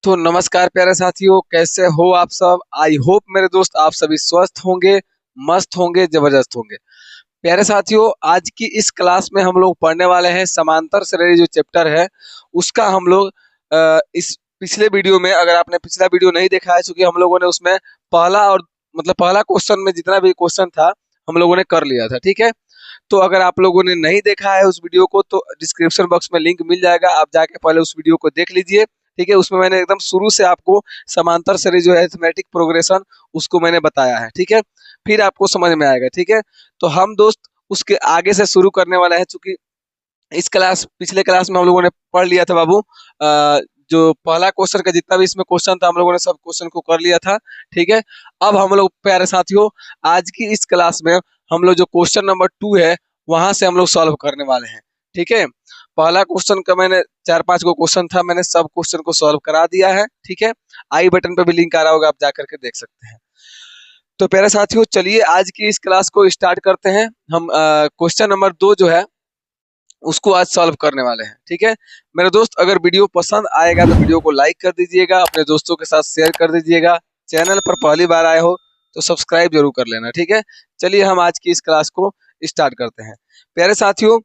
तो नमस्कार प्यारे साथियों, कैसे हो आप सब। आई होप मेरे दोस्त आप सभी स्वस्थ होंगे, मस्त होंगे, जबरदस्त होंगे। प्यारे साथियों, आज की इस क्लास में हम लोग पढ़ने वाले हैं समांतर श्रेणी जो चैप्टर है उसका। हम लोग इस पिछले वीडियो में, अगर आपने पिछला वीडियो नहीं देखा है, चूंकि हम लोगों ने उसमें पहला और पहला क्वेश्चन में जितना भी क्वेश्चन था हम लोगों ने कर लिया था, ठीक है। तो अगर आप लोगों ने नहीं देखा है उस वीडियो को तो डिस्क्रिप्शन बॉक्स में लिंक मिल जाएगा, आप जाके पहले उस वीडियो को देख लीजिए, ठीक है। उसमें मैंने एकदम शुरू से आपको समांतर श्रेणी जो है अरिथमेटिक प्रोग्रेशन उसको मैंने बताया है, ठीक है। फिर आपको समझ में आएगा, ठीक है। तो हम दोस्त उसके आगे से शुरू करने वाला है, चूंकि इस क्लास पिछले क्लास में हम लोगों ने पढ़ लिया था बाबू। जो पहला क्वेश्चन का जितना भी इसमें क्वेश्चन था हम लोगों ने सब क्वेश्चन को कर लिया था, ठीक है। अब हम लोग प्यारे साथियों आज की इस क्लास में हम लोग जो क्वेश्चन नंबर 2 है वहां से हम लोग सॉल्व करने वाले हैं, ठीक है। पहला क्वेश्चन का मैंने 4-5 को क्वेश्चन था, मैंने सब क्वेश्चन को सॉल्व करा दिया है, ठीक है। आई बटन पे भी लिंक आ रहा होगा, आप जा करके देख सकते हैं। तो प्यारे साथियों चलिए आज की इस क्लास को स्टार्ट करते हैं। हम क्वेश्चन नंबर 2 जो है उसको आज सॉल्व करने वाले हैं, ठीक है। मेरे दोस्त अगर वीडियो पसंद आएगा तो वीडियो को लाइक कर दीजिएगा, अपने दोस्तों के साथ शेयर कर दीजिएगा। चैनल पर पहली बार आए हो तो सब्सक्राइब जरूर कर लेना, ठीक है। चलिए हम आज की इस क्लास को स्टार्ट करते हैं। प्यारे साथियों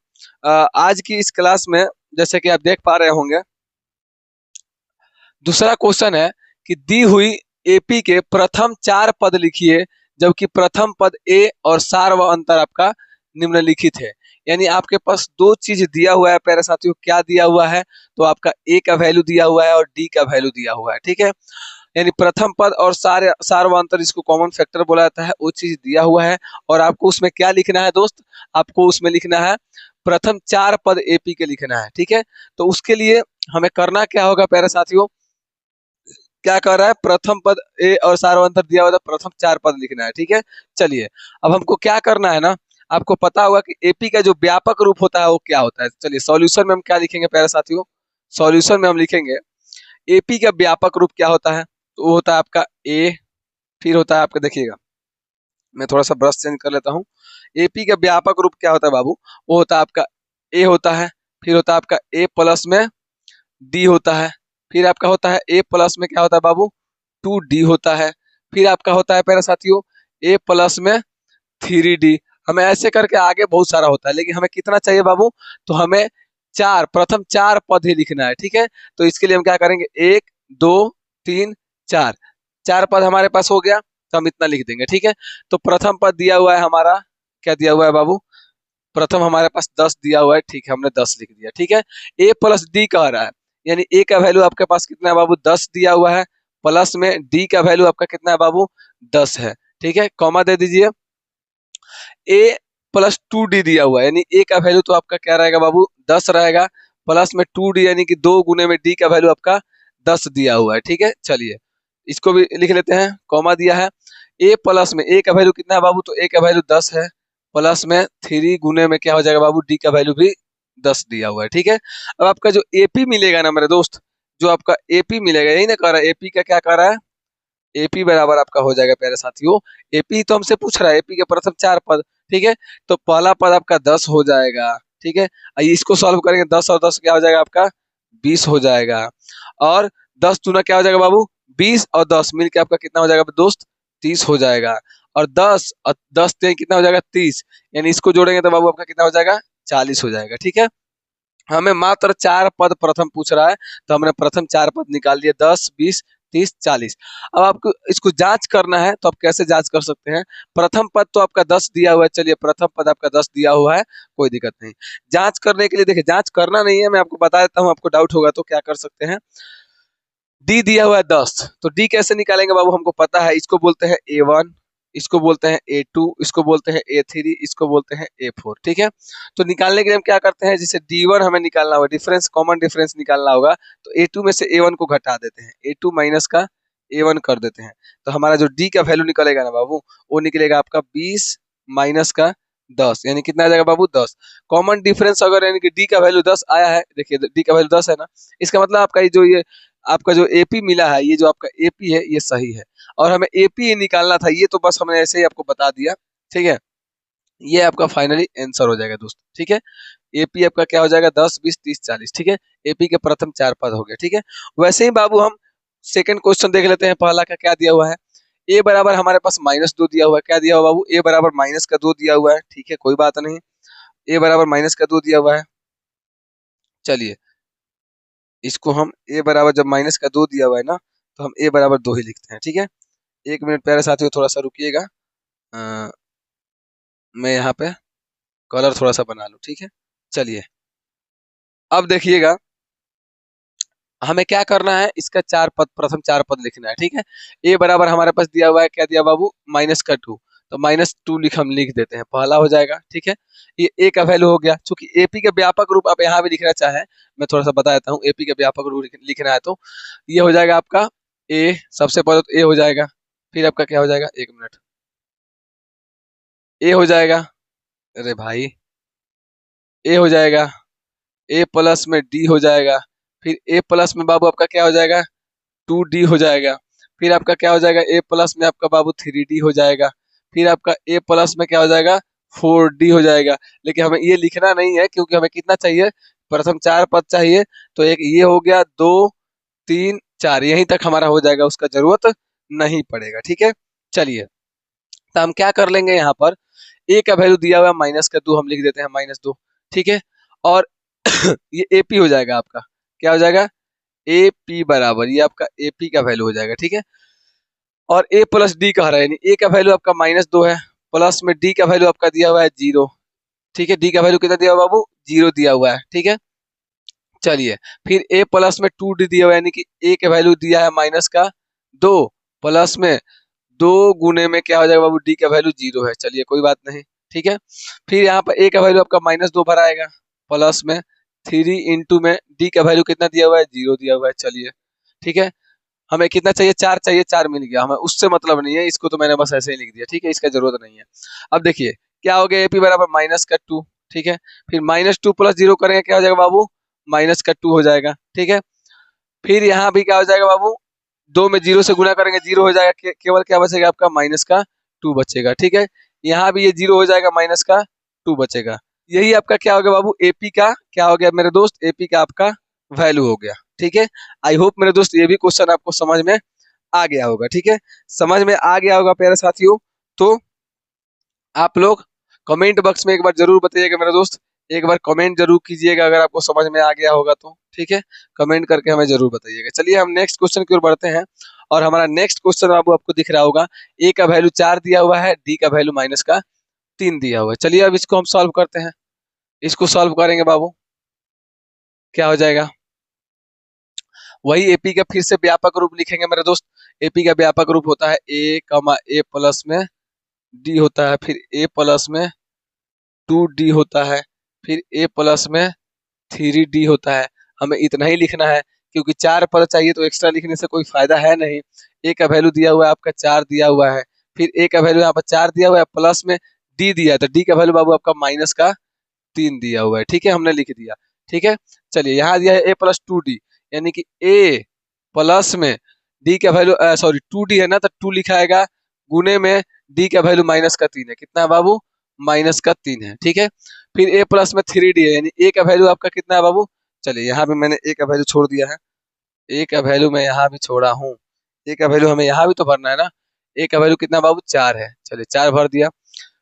आज की इस क्लास में जैसे कि आप देख पा रहे होंगे, दूसरा क्वेश्चन है कि दी हुई एपी के प्रथम 4 पद लिखिए, जबकि प्रथम पद ए और सार व अंतर आपका निम्नलिखित है। यानी आपके पास दो चीज दिया हुआ है प्यारे साथियों। क्या दिया हुआ है? तो आपका ए का वैल्यू दिया हुआ है और डी का वैल्यू दिया हुआ है, ठीक है। यानी प्रथम पद और सार व अंतर, जिसको कॉमन फैक्टर बोला जाता है, वो चीज दिया हुआ है। और आपको उसमें क्या लिखना है दोस्त? आपको उसमें लिखना है प्रथम 4 पद एपी के लिखना है, ठीक है। तो उसके लिए हमें करना क्या होगा प्यारे साथियों? क्या कर रहा है? प्रथम पद ए और सार्वंतर दिया हुआ था, प्रथम 4 पद लिखना है, ठीक है। चलिए अब हमको क्या करना है ना, आपको पता होगा कि एपी का जो व्यापक रूप होता है वो क्या होता है। चलिए सॉल्यूशन में हम क्या लिखेंगे प्यारे साथियों? सॉल्यूशन में हम लिखेंगे एपी का व्यापक रूप क्या होता है, तो वो होता है आपका ए। फिर होता है आपका, देखिएगा मैं थोड़ा सा ब्रश चेंज कर लेता हूँ। एपी का व्यापक रूप क्या होता है बाबू? वो होता है आपका ए होता है, फिर होता है आपका ए प्लस में डी होता है, फिर आपका होता है ए प्लस में क्या होता है बाबू? 2D होता है, फिर आपका होता है प्यारे साथियों ए प्लस में 3D। हमें ऐसे करके आगे बहुत सारा होता है, लेकिन हमें कितना चाहिए बाबू? तो हमें प्रथम 4 पद ही लिखना है, ठीक है। तो इसके लिए हम क्या करेंगे? 1 2 3 4, 4 पद हमारे पास हो गया, तो हम इतना लिख देंगे, ठीक है। तो प्रथम पद दिया हुआ है हमारा, क्या दिया हुआ है बाबू? प्रथम हमारे पास 10 दिया हुआ है, ठीक है, हमने 10 लिख दिया, ठीक है। ए प्लस डी कह रहा है, यानी ए का वैल्यू आपके पास कितना है बाबू? 10 दिया हुआ है, प्लस में डी का वैल्यू आपका कितना है बाबू? 10 है, ठीक है। कॉमा दे दीजिए। ए प्लस 2D दिया हुआ है, यानी ए का वैल्यू तो आपका क्या रहेगा बाबू? 10 रहेगा, प्लस में 2D यानी कि 2 गुने में डी का वैल्यू आपका 10 दिया हुआ है, ठीक है। चलिए इसको भी लिख लेते हैं, कॉमा दिया है। ए प्लस में ए का वैल्यू कितना है बाबू? तो ए का वैल्यू 10 है, प्लस में 3 गुने में क्या हो जाएगा बाबू? डी का वैल्यू भी 10 दिया हुआ है, ठीक है। अब आपका जो एपी मिलेगा ना मेरे दोस्त, जो आपका एपी मिलेगा, यही ना कह रहा है एपी का क्या कह रहा है? एपी बराबर आपका हो जाएगा प्यारे साथियों, एपी तो हमसे पूछ रहा है एपी के प्रथम 4 पद, ठीक है। तो पहला पद आपका 10 हो जाएगा, ठीक है। इसको सॉल्व करेंगे, 10 और 10 क्या हो जाएगा आपका? 20 हो जाएगा। और 10 दूना क्या हो जाएगा बाबू? 20 और 10 मिलके आपका कितना हो जाएगा दोस्त? 30 हो जाएगा। और 10 और 10 कितना हो जाएगा? 30, यानी इसको जोड़ेंगे तो बाबू आपका कितना हो जाएगा? 40 हो जाएगा, ठीक है। हमें मात्र 4 पद प्रथम पूछ रहा है, तो हमने प्रथम 4 पद निकाल दिए, 10 20 30 40। अब आपको इसको जांच करना है, तो आप कैसे जांच कर सकते हैं? प्रथम पद तो आपका 10 दिया हुआ है, चलिए प्रथम पद आपका 10 दिया हुआ है, कोई दिक्कत नहीं। जांच करने के लिए देखिए, जांच करना नहीं है, मैं आपको बता देता हूँ, आपको डाउट होगा तो क्या कर सकते हैं। डी दिया हुआ है 10, तो डी कैसे निकालेंगे बाबू? हमको पता है, इसको बोलते हैं A1, इसको बोलते हैं A2, इसको बोलते हैं A3, इसको बोलते हैं A4, ठीक है। तो निकालने के लिए हम क्या करते हैं, जैसे D1 हमें निकालना होगा, डिफरेंस कॉमन डिफरेंस निकालना होगा, तो A2 में से A1 को घटा देते हैं, A2 माइनस का A1 कर देते हैं। तो हमारा जो D का वैल्यू निकलेगा ना बाबू, वो निकलेगा आपका 20 माइनस का 10, यानी कितना आ जाएगा बाबू? 10। कॉमन डिफरेंस अगर यानी कि D का वैल्यू 10 आया है, देखिए D का वैल्यू 10 है ना, इसका मतलब आपका ये आपका जो एपी मिला है, ये जो आपका एपी है ये सही है। और हमें एपी निकालना था, ये तो बस हमने ऐसे ही आपको बता दिया, ठीक है। ये आपका फाइनली आंसर हो जाएगा दोस्त, ठीक है। एपी आपका क्या हो जाएगा? 10 20 30 40, ठीक है। एपी के प्रथम 4 पद हो गए, ठीक है। वैसे ही बाबू हम सेकंड क्वेश्चन देख लेते हैं, पहला का क्या दिया हुआ है। ए बराबर हमारे पास -2 दिया हुआ है। क्या दिया हुआ बाबू, ए बराबर -2 दिया हुआ है। ठीक है, कोई बात नहीं, ए बराबर -2 दिया हुआ है। चलिए इसको हम ए बराबर, जब -2 दिया हुआ है ना, तो हम ए बराबर 2 ही लिखते हैं। ठीक है, 1 मिनट प्यारे साथियों, थोड़ा सा रुकिएगा। अ, मैं यहाँ पे कलर थोड़ा सा बना लूँ। ठीक है, चलिए अब देखिएगा, हमें क्या करना है, इसका प्रथम 4 पद लिखना है। ठीक है, ए बराबर हमारे पास दिया हुआ है, क्या दिया बाबू, -2, तो -2 हम लिख देते हैं, पहला हो जाएगा। ठीक है, ये ए का वैल्यू हो गया। चूंकि एपी का व्यापक रूप आप यहाँ भी लिखना चाहें, मैं थोड़ा सा बता देता हूँ, एपी का व्यापक रूप लिखना है तो ये हो जाएगा आपका ए, सबसे पहले तो ए हो जाएगा, फिर आपका क्या हो जाएगा, 1 मिनट, ए हो जाएगा, अरे भाई, ए हो जाएगा, ए प्लस में डी हो जाएगा, फिर ए प्लस में बाबू आपका क्या हो जाएगा, 2D हो जाएगा, फिर आपका क्या हो जाएगा, ए प्लस में आपका बाबू 3D हो जाएगा, फिर आपका ए प्लस में क्या हो जाएगा, 4D हो जाएगा। लेकिन हमें ये लिखना नहीं है, क्योंकि हमें कितना चाहिए, प्रथम 4 पद चाहिए, तो एक ये हो गया, 2 3 4, यहीं तक हमारा हो जाएगा, उसका जरूरत नहीं पड़ेगा। ठीक है, चलिए तो हम क्या कर लेंगे, यहाँ पर ए का वैल्यू दिया हुआ है -2, हम लिख देते हैं -2। ठीक है, और ये एपी हो जाएगा आपका, क्या हो जाएगा, ए पी बराबर, ये आपका ए पी का वैल्यू हो जाएगा। ठीक है, और ए प्लस डी कह रहा है, यानी ए का वैल्यू आपका -2 है, प्लस में डी का वैल्यू आपका दिया हुआ है 0। ठीक है, डी का वैल्यू कितना दिया हुआ है बाबू, 0 दिया हुआ है। ठीक है, चलिए फिर ए प्लस में 2D दिया हुआ है, यानी कि ए का वैल्यू दिया है -2, प्लस में 2 गुने में क्या हो जाएगा बाबू, डी का वैल्यू 0 है। चलिए कोई बात नहीं। ठीक है, फिर यहाँ पर ए का वैल्यू आपका -2 भरा आएगा, प्लस में 3 इंटू में डी का वैल्यू कितना दिया हुआ है, 0 दिया हुआ है। चलिए ठीक है, हमें कितना चाहिए, 4 चाहिए, 4 मिल गया, हमें उससे मतलब नहीं है, इसको तो मैंने बस ऐसे ही लिख दिया। ठीक है, इसका जरूरत नहीं है। अब देखिए क्या हो गया, एपी बराबर -2। ठीक है, फिर -2 प्लस 0 करेंगे, क्या हो जाएगा बाबू, -2 हो जाएगा। ठीक है, फिर यहाँ भी क्या हो जाएगा बाबू, 2 में 0 से गुना करेंगे, 0 हो जाएगा, केवल क्या बचेगा आपका, -2 बचेगा। ठीक है, यहाँ भी ये 0 हो जाएगा, -2 बचेगा। यही आपका क्या हो गया बाबू, एपी का क्या हो गया मेरे दोस्त, एपी का आपका वैल्यू हो गया। ठीक है, आई होप मेरे दोस्त ये भी क्वेश्चन आपको समझ में आ गया होगा। ठीक है, समझ में आ गया होगा प्यारे साथियों, तो आप लोग कमेंट बॉक्स में एक बार जरूर बताइएगा मेरे दोस्त, एक बार कमेंट जरूर कीजिएगा अगर आपको समझ में आ गया होगा तो। ठीक है, कमेंट करके हमें जरूर बताइएगा। चलिए हम नेक्स्ट क्वेश्चन की ओर बढ़ते हैं, और हमारा नेक्स्ट क्वेश्चन बाबू आपको दिख रहा होगा, ए का वैल्यू 4 दिया हुआ है, डी का वैल्यू -3 दिया हुआ है। चलिए अब इसको हम सॉल्व करते हैं, इसको सॉल्व करेंगे बाबू, क्या हो जाएगा, वही एपी का फिर से व्यापक रूप लिखेंगे मेरे दोस्त। एपी का व्यापक रूप होता है ए कमा ए प्लस में डी होता है, फिर ए प्लस में 2D होता है, फिर ए प्लस में 3D होता है। हमें इतना ही लिखना है, क्योंकि 4 पद चाहिए तो एक्स्ट्रा लिखने से कोई फायदा है नहीं। ए का वैल्यू दिया हुआ है आपका 4 दिया हुआ है, फिर ए का वैल्यू यहाँ पर 4 दिया हुआ है, प्लस में डी दिया है, तो डी का वैल्यू बाबू आपका -3 दिया हुआ है। ठीक है, हमने लिख दिया। ठीक है, चलिए यहाँ दिया है ए प्लस 2D, यानी कि ए प्लस में डी का वैल्यू, सॉरी 2D है ना, तो 2 लिखाएगा, गुने में डी का वैल्यू -3 है, कितना है बाबू, -3 है। ठीक है, फिर ए प्लस में 3D है, यानी ए का वैल्यू आपका कितना है बाबू, चलिए यहाँ पे मैंने ए का वैल्यू छोड़ दिया है, ए का वैल्यू मैं यहाँ भी छोड़ा हूँ, ए का वैल्यू हमें यहाँ भी तो भरना है ना, ए का वैल्यू कितना बाबू, 4 है। चलिए 4 भर दिया,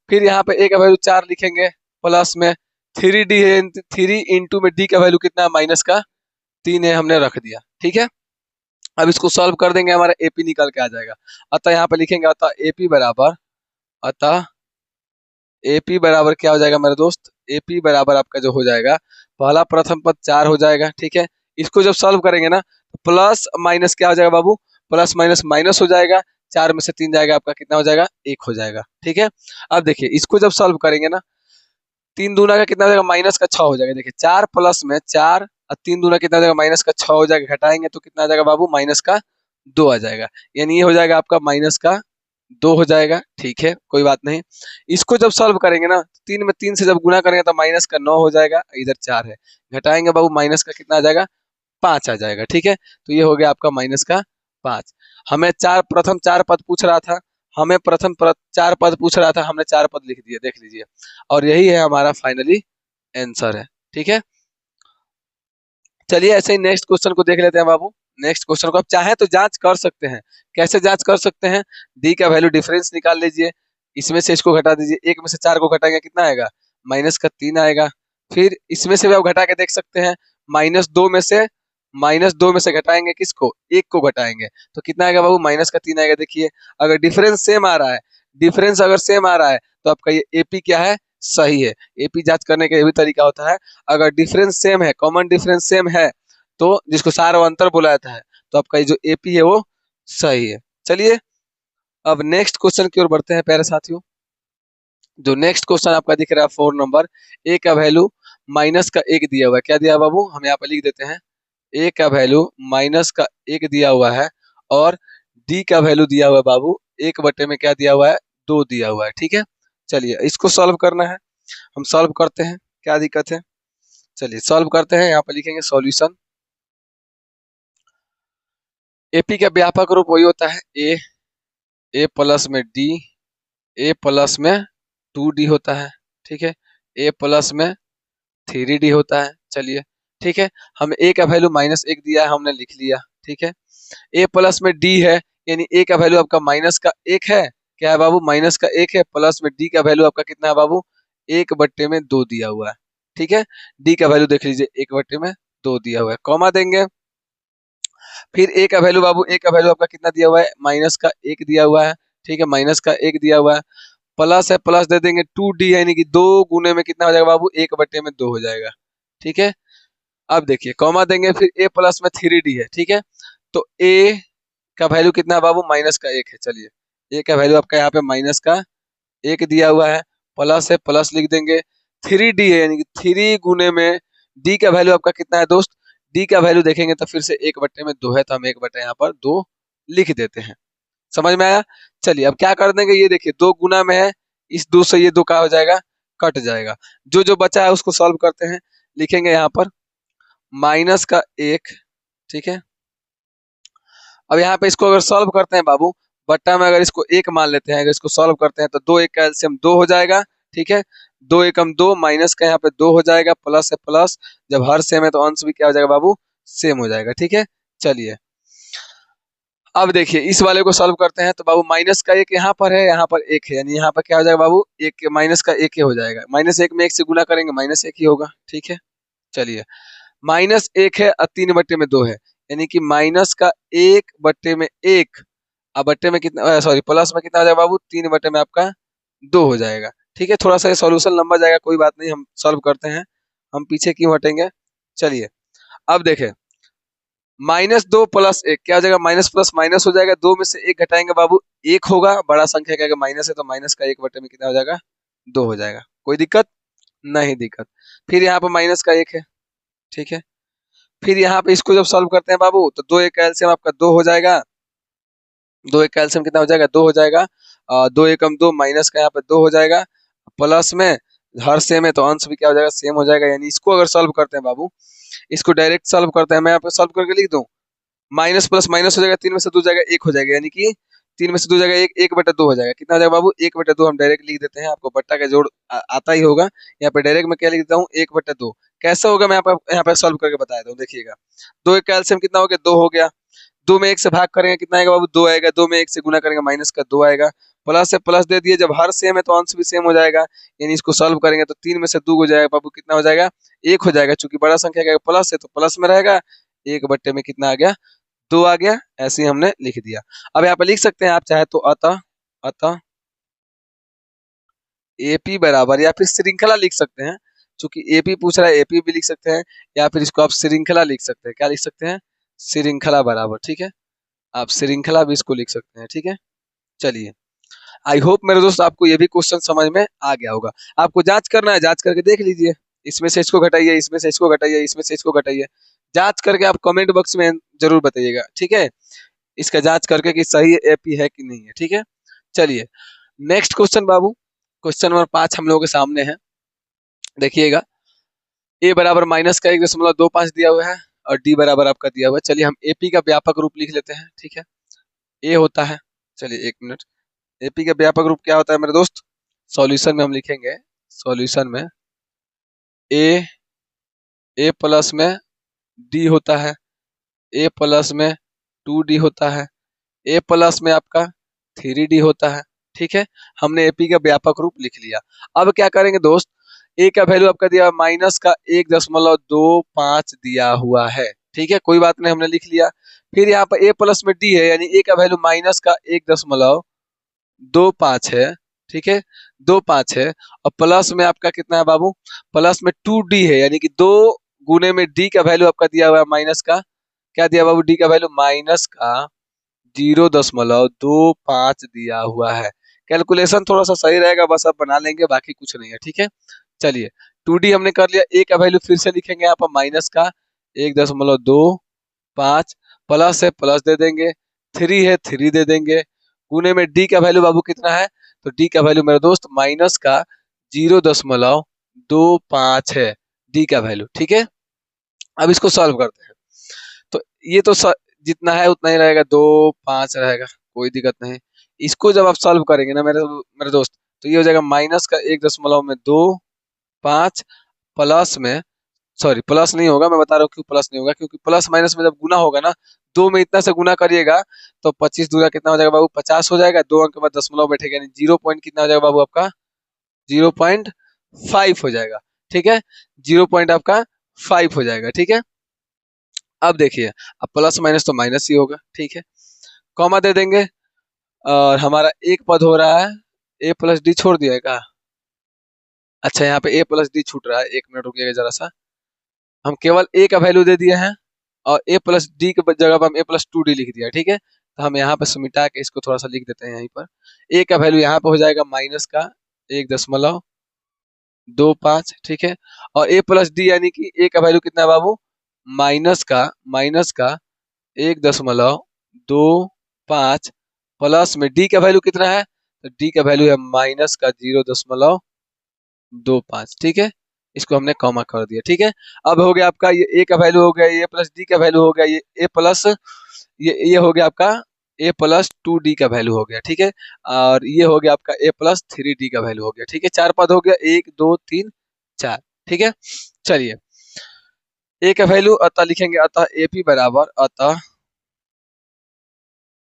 फिर यहाँ पे ए का वैल्यू 4 लिखेंगे, प्लस में 3D है, 3 इंटू में डी का वैल्यू कितना है, -3 है, हमने रख दिया। ठीक है, अब इसको सॉल्व कर देंगे, हमारा एपी निकल के आ जाएगा। अतः यहाँ पे लिखेंगे, अतः एपी बराबर क्या हो जाएगा मेरे दोस्त, एपी बराबर आपका जो हो जाएगा, पहला प्रथम पद 4 हो जाएगा। ठीक है, इसको जब सॉल्व करेंगे ना, प्लस माइनस क्या हो जाएगा बाबू, प्लस माइनस माइनस हो जाएगा, 4 में से 3 जाएगा, आपका कितना हो जाएगा, 1 हो जाएगा। ठीक है, अब देखिए इसको जब सॉल्व करेंगे ना, 3 दूना का कितना हो जाएगा, -6 हो जाएगा। देखिए 4 प्लस में 4 और 3 दूना कितना हो जाएगा, -6 हो जाएगा, घटाएंगे तो कितना आ जाएगा बाबू, -2 आ जाएगा, यानी ये हो जाएगा आपका -2 हो जाएगा। ठीक है, कोई बात नहीं। इसको जब सॉल्व करेंगे ना, 3 में 3 से जब गुना करेंगे तो -9 हो जाएगा, इधर 4 है, घटाएंगे बाबू, माइनस का कितना आ जाएगा, 5 आ जाएगा। ठीक है, तो ये हो गया आपका -5। हमें प्रथम 4 पद पूछ रहा था, हमें प्रथम 4 पद पूछ रहा था, हमने 4 पद लिख दिए, देख लीजिए, और यही है हमारा फाइनली आंसर है। ठीक है, चलिए ऐसे ही नेक्स्ट क्वेश्चन को देख लेते हैं बाबू। नेक्स्ट क्वेश्चन को आप चाहे तो जांच कर सकते हैं। कैसे जांच कर सकते हैं? डी का वैल्यू डिफरेंस निकाल लीजिए, इसमें से इसको घटा दीजिए, एक में से 4 को घटाएंगे कितना आएगा? -3 आएगा। फिर इसमें से भी आप घटा के देख सकते हैं, -2 में से घटाएंगे किसको? एक को घटाएंगे तो कितना आएगा बाबू? -3 आएगा। देखिए अगर डिफरेंस सेम आ रहा है, डिफरेंस अगर सेम आ रहा है तो आपका ये एपी क्या है? सही है। एपी जांच करने का ये भी तरीका होता है, अगर डिफरेंस सेम है, कॉमन डिफरेंस सेम है, तो जिसको सार और अंतर बोला जाता है, तो आपका ये जो एपी है वो सही है। चलिए अब नेक्स्ट क्वेश्चन की ओर बढ़ते हैं प्यारे साथियों। जो नेक्स्ट क्वेश्चन आपका दिख रहा है 4 नंबर, ए का वैल्यू -1 दिया हुआ है। क्या दिया बाबू? हम यहाँ पे लिख देते हैं, ए का वैल्यू -1 दिया हुआ है और डी का वैल्यू दिया हुआ है बाबू 1/, में क्या दिया हुआ है? 2 दिया हुआ है। ठीक है, चलिए इसको सॉल्व करना है, हम सॉल्व करते हैं, क्या दिक्कत है? चलिए सॉल्व करते हैं। यहाँ पे लिखेंगे सॉल्यूशन। एपी का व्यापक रूप वही होता है ए प्लस में डी, ए प्लस में 2d होता है। ठीक है, ए प्लस में 3d होता है। चलिए ठीक है, हम ए का वैल्यू -1 दिया है, हमने लिख लिया। ठीक है, ए प्लस में डी है, यानी ए का वैल्यू आपका -1 है। क्या है बाबू? -1 है, प्लस में डी का वैल्यू आपका कितना है बाबू? 1/2 दिया हुआ है। ठीक है, डी का वैल्यू देख लीजिए, 1/2 दिया हुआ है, कॉमा देंगे। फिर ए का वैल्यू बाबू, ए का वैल्यू आपका कितना दिया हुआ है? -1 दिया हुआ है। ठीक है, -1 दिया हुआ है, प्लस है, प्लस दे देंगे 2d, यानी कि 2 गुने में कितना हो जाएगा बाबू? 1/2 हो जाएगा। ठीक है, अब देखिए कॉमा देंगे, फिर ए प्लस में 3d है। ठीक है, तो ए का वैल्यू कितना है बाबू? -1 है। चलिए ए का वैल्यू आपका यहाँ पे -1 दिया हुआ है, प्लस है, प्लस लिख देंगे, 3d है, यानी कि 3 गुने में डी का वैल्यू आपका कितना है दोस्त? डी का वैल्यू देखेंगे तो फिर से 1/2 है, तो हम 1/, यहाँ पर 2 लिख देते हैं। समझ में आया? चलिए अब क्या कर देंगे, ये देखिए 2 गुना में है, इस 2 से ये 2 का हो जाएगा, कट जाएगा। जो जो बचा है उसको सॉल्व करते हैं। लिखेंगे यहाँ पर -1। ठीक है, अब यहाँ पे इसको अगर सॉल्व करते हैं बाबू, बट्टा में अगर इसको 1 मान लेते हैं, अगर इसको सॉल्व करते हैं तो 2 1 का एलसीएम 2 हो जाएगा। ठीक है, 2 एकम 2, माइनस का यहाँ पे 2 हो जाएगा, प्लस है प्लस, जब हर सेम है तो अंश भी क्या हो जाएगा बाबू? सेम हो जाएगा। ठीक है, चलिए अब देखिए इस वाले को सॉल्व करते हैं, तो बाबू -1 यहाँ पर है, यहाँ पर 1 है, यानी यहाँ पर क्या हो जाएगा बाबू? -1 हो जाएगा। -1 में 1 से गुना करेंगे, -1 ही होगा। ठीक है, चलिए -1 है और 3/2 है, यानी कि -1/1 अब बट्टे में कितना, सॉरी प्लस में कितना आ जाएगा बाबू? 3/, में आपका 2 हो जाएगा। ठीक है, थोड़ा सा ये सॉल्यूशन लंबा जाएगा, कोई बात नहीं, हम सॉल्व करते हैं, हम पीछे क्यों हटेंगे। चलिए अब देखें, -2 + 1 क्या हो जाएगा? माइनस प्लस माइनस हो जाएगा, 2 में से 1 घटाएंगे बाबू, 1 होगा, बड़ा संख्या का माइनस है तो माइनस का 1/, में कितना हो जाएगा? 2 हो जाएगा। कोई दिक्कत नहीं? दिक्कत। फिर यहाँ पर -1 है। ठीक है, फिर यहाँ पे इसको जब सॉल्व करते हैं बाबू, तो 2 1 का एलसीएम आपका 2 हो जाएगा, 2 1 का एलसीएम कितना हो जाएगा? 2 हो जाएगा। 2 एकम 2, माइनस का यहाँ पे 2 हो जाएगा, प्लस में हर सेम है तो अंश भी क्या हो जाएगा? सेम हो जाएगा। यानी इसको अगर सॉल्व करते हैं बाबू, इसको डायरेक्ट सॉल्व करते हैं, मैं यहाँ पे सॉल्व करके लिख दूं, माइनस प्लस माइनस हो जाएगा, 3 में से 2 जाएगा 1 हो जाएगा, यानी कि 3 में से 2 जाएगा 1, 1/2 हो जाएगा। कितना हो जाएगा बाबू? 1/2 हम डायरेक्ट लिख देते हैं, आपको बट्टा का जोड़ आता ही होगा। यहाँ पे डायरेक्ट मैं क्या लिख देता हूँ? 1/2। कैसे होगा मैं यहाँ पे सॉल्व करके बता देता हूँ, देखिएगा। 2 1 का एलसीएम कितना हो गया? 2 हो गया। 2 में 1 से भाग करेंगे कितना आएगा बाबू? 2 आएगा। 2 में 1 से गुना करेंगे, माइनस का 2 आएगा, प्लस से प्लस दे दिए, जब हर सेम है तो अंश भी सेम हो जाएगा, यानी इसको सॉल्व करेंगे तो 3 में से 2 हो जाएगा बाबू, कितना हो जाएगा? 1 हो जाएगा, चूंकि बड़ा संख्या का प्लस है तो प्लस में रहेगा, 1/, में कितना आ गया? 2 आ गया। ऐसे ही हमने लिख दिया। अब यहाँ पे लिख सकते हैं आप चाहे तो अतः अतः एपी बराबर, या फिर श्रृंखला लिख सकते हैं, चूंकि एपी पूछ रहा है, एपी भी लिख सकते हैं, या फिर इसको आप श्रृंखला लिख सकते हैं। क्या लिख सकते हैं? श्रृंखला बराबर। ठीक है, आप श्रृंखला भी इसको लिख सकते हैं। ठीक है, चलिए आई होप मेरे दोस्त आपको ये भी क्वेश्चन समझ में आ गया होगा। आपको जांच करना है, जांच करके देख लीजिए, इसमें से इसको घटाइए, इसमें से इसको घटाइए, इसमें से इसको घटाइए, जांच करके आप कमेंट बॉक्स में जरूर बताइएगा। ठीक है, इसका जांच करके कि सही एपी है कि नहीं है। ठीक है, चलिए नेक्स्ट क्वेश्चन बाबू, क्वेश्चन नंबर 5 हम लोगों के सामने है, देखिएगा। ए बराबर -1.25 दिया हुआ है और डी बराबर आपका दिया हुआ है। चलिए हम एपी का व्यापक रूप लिख लेते हैं। ठीक है, ए होता है, चलिए 1 मिनट, एपी का व्यापक रूप क्या होता है मेरे दोस्त? सॉल्यूशन में हम लिखेंगे, सॉल्यूशन में ए प्लस में डी होता है, ए प्लस में 2d होता है, ए प्लस में आपका 3d होता है। ठीक है, हमने एपी का व्यापक रूप लिख लिया। अब क्या करेंगे दोस्त, ए का वैल्यू आपका दिया माइनस का 1.25 दिया हुआ है। ठीक है, कोई बात नहीं, हमने लिख लिया। फिर यहाँ पर ए प्लस में डी है, यानी ए का वैल्यू माइनस का 1.25 है। ठीक है, 25 है। और प्लस में आपका कितना है बाबू, प्लस में 2d है, यानी कि 2 गुने में डी का वैल्यू आपका दिया हुआ है माइनस का, क्या दिया बाबू, डी का वैल्यू माइनस का 0.25 दिया हुआ है। कैलकुलेशन थोड़ा सा सही रहेगा, बस आप बना लेंगे, बाकी कुछ नहीं है। ठीक है, चलिए 2d हमने कर लिया। ए का वैल्यू फिर से लिखेंगे यहाँ पर माइनस का 1.25, प्लस है प्लस दे देंगे, 3 है 3 दे देंगे, गुने में डी का वैल्यू बाबू कितना है, तो डी का वैल्यू मेरे दोस्त माइनस का 0.25 है डी का वैल्यू। ठीक है, अब इसको सॉल्व करते हैं। तो ये तो जितना है उतना ही रहेगा, 2 5 रहेगा, कोई दिक्कत नहीं। इसको जब आप सॉल्व करेंगे ना मेरे मेरे दोस्त, तो ये हो जाएगा माइनस का 1.25 प्लस में, सॉरी प्लस नहीं होगा, मैं बता रहा हूँ क्यों प्लस नहीं होगा, क्योंकि प्लस माइनस में जब गुना होगा ना, 2 में इतना से गुना करिएगा तो 25 दूना कितना हो जाएगा बाबू, 50 हो जाएगा। 2 अंक के बाद दशमलव बैठेगा, यानी 0 पॉइंट कितना हो जाएगा बाबू आपका, 0.5 हो जाएगा। ठीक है, 0 पॉइंट आपका 5 हो जाएगा। ठीक है, अब देखिए, अब प्लस माइनस तो माइनस ही होगा। ठीक है, कॉमा दे देंगे, और हमारा एक पद हो रहा है, ए प्लस डी छोड़ दिया है क्या, अच्छा यहाँ पे ए प्लस डी छूट रहा है, 1 मिनट रुकिएगा जरा सा। हम केवल ए का वैल्यू दे दिए हैं, और ए प्लस डी के जगह पर हम ए प्लस 2d लिख दिया। ठीक है, तो हम यहाँ पे समिटा के इसको थोड़ा सा लिख देते हैं। यहीं पर ए का वैल्यू यहाँ पे हो जाएगा माइनस का 1.25। ठीक है, और ए प्लस डी यानी कि ए का वैल्यू कितना है बाबू, माइनस का 1.25 प्लस में डी का वैल्यू कितना है, तो डी का वैल्यू है माइनस का 0.25। ठीक है, इसको हमने कॉमा कर दिया। ठीक है, अब हो गया आपका ये ए का वैल्यू हो गया, ये प्लस डी का वैल्यू हो गया, ये ए प्लस ये हो गया आपका ए प्लस 2d का वैल्यू हो गया। ठीक है, और ये हो गया आपका ए प्लस 3d का वैल्यू हो गया। ठीक है, 4 पद हो गया, 1 2 3 4। ठीक है, चलिए ए का वैल्यू अतः लिखेंगे, अतः ए पी बराबर, अतः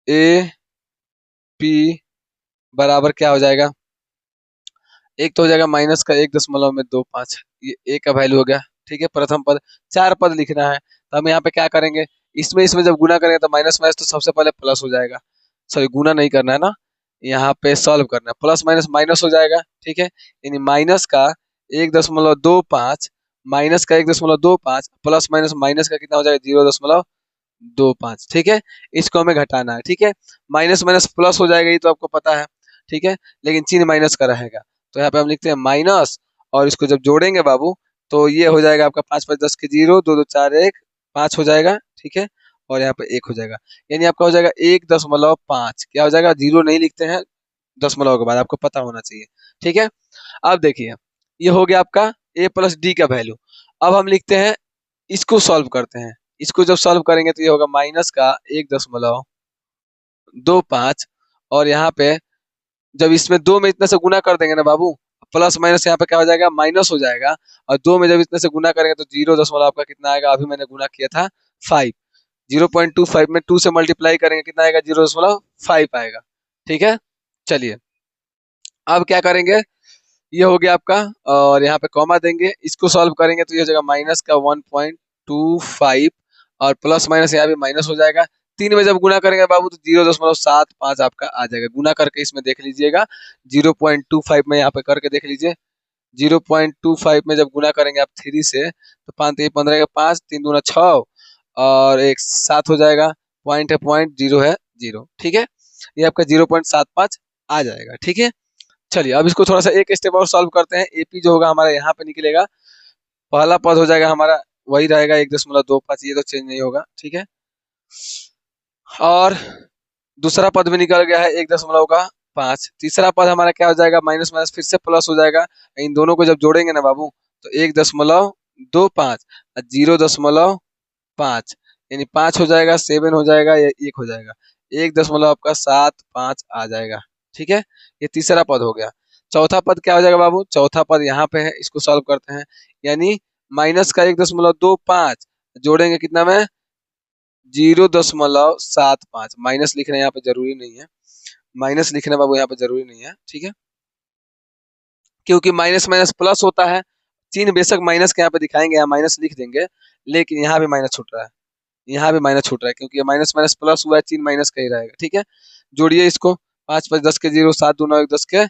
ए पी बराबर क्या हो जाएगा, एक तो हो जाएगा माइनस का 1.25, ये ए का वैल्यू हो गया। ठीक है, प्रथम पद, 4 पद लिखना है, तो हम यहाँ पे क्या करेंगे, इसमें इसमें जब गुना करेंगे तो माइनस माइनस तो सबसे पहले प्लस हो जाएगा, सॉरी गुना नहीं करना है ना, यहाँ पे सॉल्व करना है, प्लस माइनस माइनस हो जाएगा। ठीक है, यानी माइनस का 1.25 माइनस का 1.25 प्लस माइनस माइनस का कितना हो जाएगा, 0.25। ठीक है, इसको हमें घटाना है। ठीक है, माइनस माइनस प्लस हो जाएगा, ये तो आपको पता है। ठीक है, लेकिन चिन्ह माइनस का रहेगा, तो यहाँ पे हम लिखते हैं माइनस, और इसको जब जोड़ेंगे बाबू तो ये हो जाएगा आपका 5 5 10 के 0, 2 2 4 1 5 हो जाएगा। ठीक है, और यहाँ पे 1 हो जाएगा, यानी आपका हो जाएगा 1.5, क्या हो जाएगा, 0 नहीं लिखते हैं दशमलव के बाद, आपको पता होना चाहिए। ठीक है, अब देखिए ये हो गया आपका ए प्लस डी का वैल्यू। अब हम लिखते हैं, इसको सॉल्व करते हैं, इसको जब सॉल्व करेंगे तो ये होगा माइनस का 1.25, और यहाँ पे जब इसमें 2 में इतने से गुना कर देंगे ना बाबू, प्लस माइनस यहाँ पे क्या हो जाएगा, माइनस हो जाएगा, और 2 में जब इतने से गुना करेंगे तो 0 आपका कितना आएगा, अभी मैंने गुना किया था 5, 0.25 में 2 से मल्टीप्लाई करेंगे कितना आएगा, 0.5 आएगा। ठीक है, चलिए अब क्या करेंगे, ये हो गया आपका, और यहाँ पे कॉमा देंगे, इसको सॉल्व करेंगे तो ये हो जाएगा माइनस का 1.25, और प्लस माइनस यहाँ भी माइनस हो जाएगा। 3 में जब गुना करेंगे बाबू तो 0.75 आपका आ जाएगा, गुना करके इसमें देख लीजिएगा, 0.25 में यहाँ पे करके देख लीजिए, 0.25 में जब गुना करेंगे आप 3 से, तो 5 3 15 का 5, 3 दूना 6, और 1 7 हो जाएगा, पॉइंट है पॉइंट, 0 है 0। ठीक है, ये आपका 0.75 आ जाएगा। ठीक है, चलिए अब इसको थोड़ा सा एक स्टेप और सॉल्व करते हैं। एपी जो होगा हमारा यहाँ पे निकलेगा, पहला पद हो जाएगा हमारा वही रहेगा 1.25, ये तो चेंज नहीं होगा। ठीक है, और दूसरा पद भी निकल गया है 1.5, तीसरा पद हमारा क्या हो जाएगा, माइनस माइनस फिर से प्लस हो जाएगा, इन दोनों को जब जोड़ेंगे ना बाबू तो 1.25 और 0.5, यानी 5 हो जाएगा, 7 हो जाएगा, या 1 हो जाएगा, 1.75 आ जाएगा। ठीक है, ये तीसरा पद हो गया। चौथा पद क्या हो जाएगा बाबू, चौथा पद यहाँ पे है, इसको सॉल्व करते हैं, यानी माइनस का 1.25 जोड़ेंगे कितना में, 0.75 माइनस लिखना यहाँ पे जरूरी नहीं है, माइनस लिखना बाबू यहाँ पे जरूरी नहीं है, ठीक है, क्योंकि माइनस माइनस प्लस होता है। चिन्ह बेशक माइनस के यहाँ पे दिखाएंगे, यहाँ माइनस लिख देंगे, लेकिन यहाँ भी माइनस छूट रहा है, यहाँ भी माइनस छूट रहा है, क्योंकि माइनस माइनस प्लस हुआ है, चिन्ह माइनस का ही रहेगा, ठीक है। जोड़िए इसको, 5 5 10 के 0, 7 2 9 1 10 के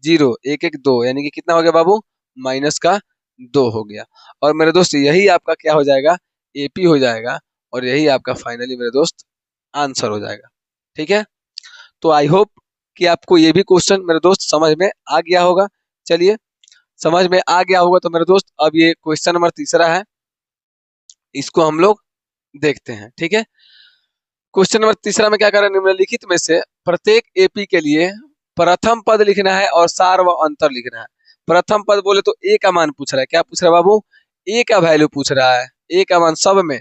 0, 1 1 2, यानी कि कितना हो गया बाबू, माइनस का 2 हो गया। और मेरे दोस्त यही आपका क्या हो जाएगा, एपी हो जाएगा, और यही आपका फाइनली मेरे दोस्त आंसर हो जाएगा, ठीक है। तो आई होप कि आपको ये भी क्वेश्चन मेरे दोस्त समझ में आ गया होगा। चलिए, समझ में आ गया होगा तो मेरे दोस्त अब ये क्वेश्चन नंबर तीसरा है, इसको हम लोग देखते हैं, ठीक है। क्वेश्चन नंबर तीसरा में क्या कर रहे हैं, निम्नलिखित में से प्रत्येक एपी के लिए प्रथम पद लिखना है और सार व अंतर लिखना है। प्रथम पद बोले तो ए का मान पूछ रहा है, क्या पूछ रहा है बाबू, ए का वैल्यू पूछ रहा है, ए का मान सब में,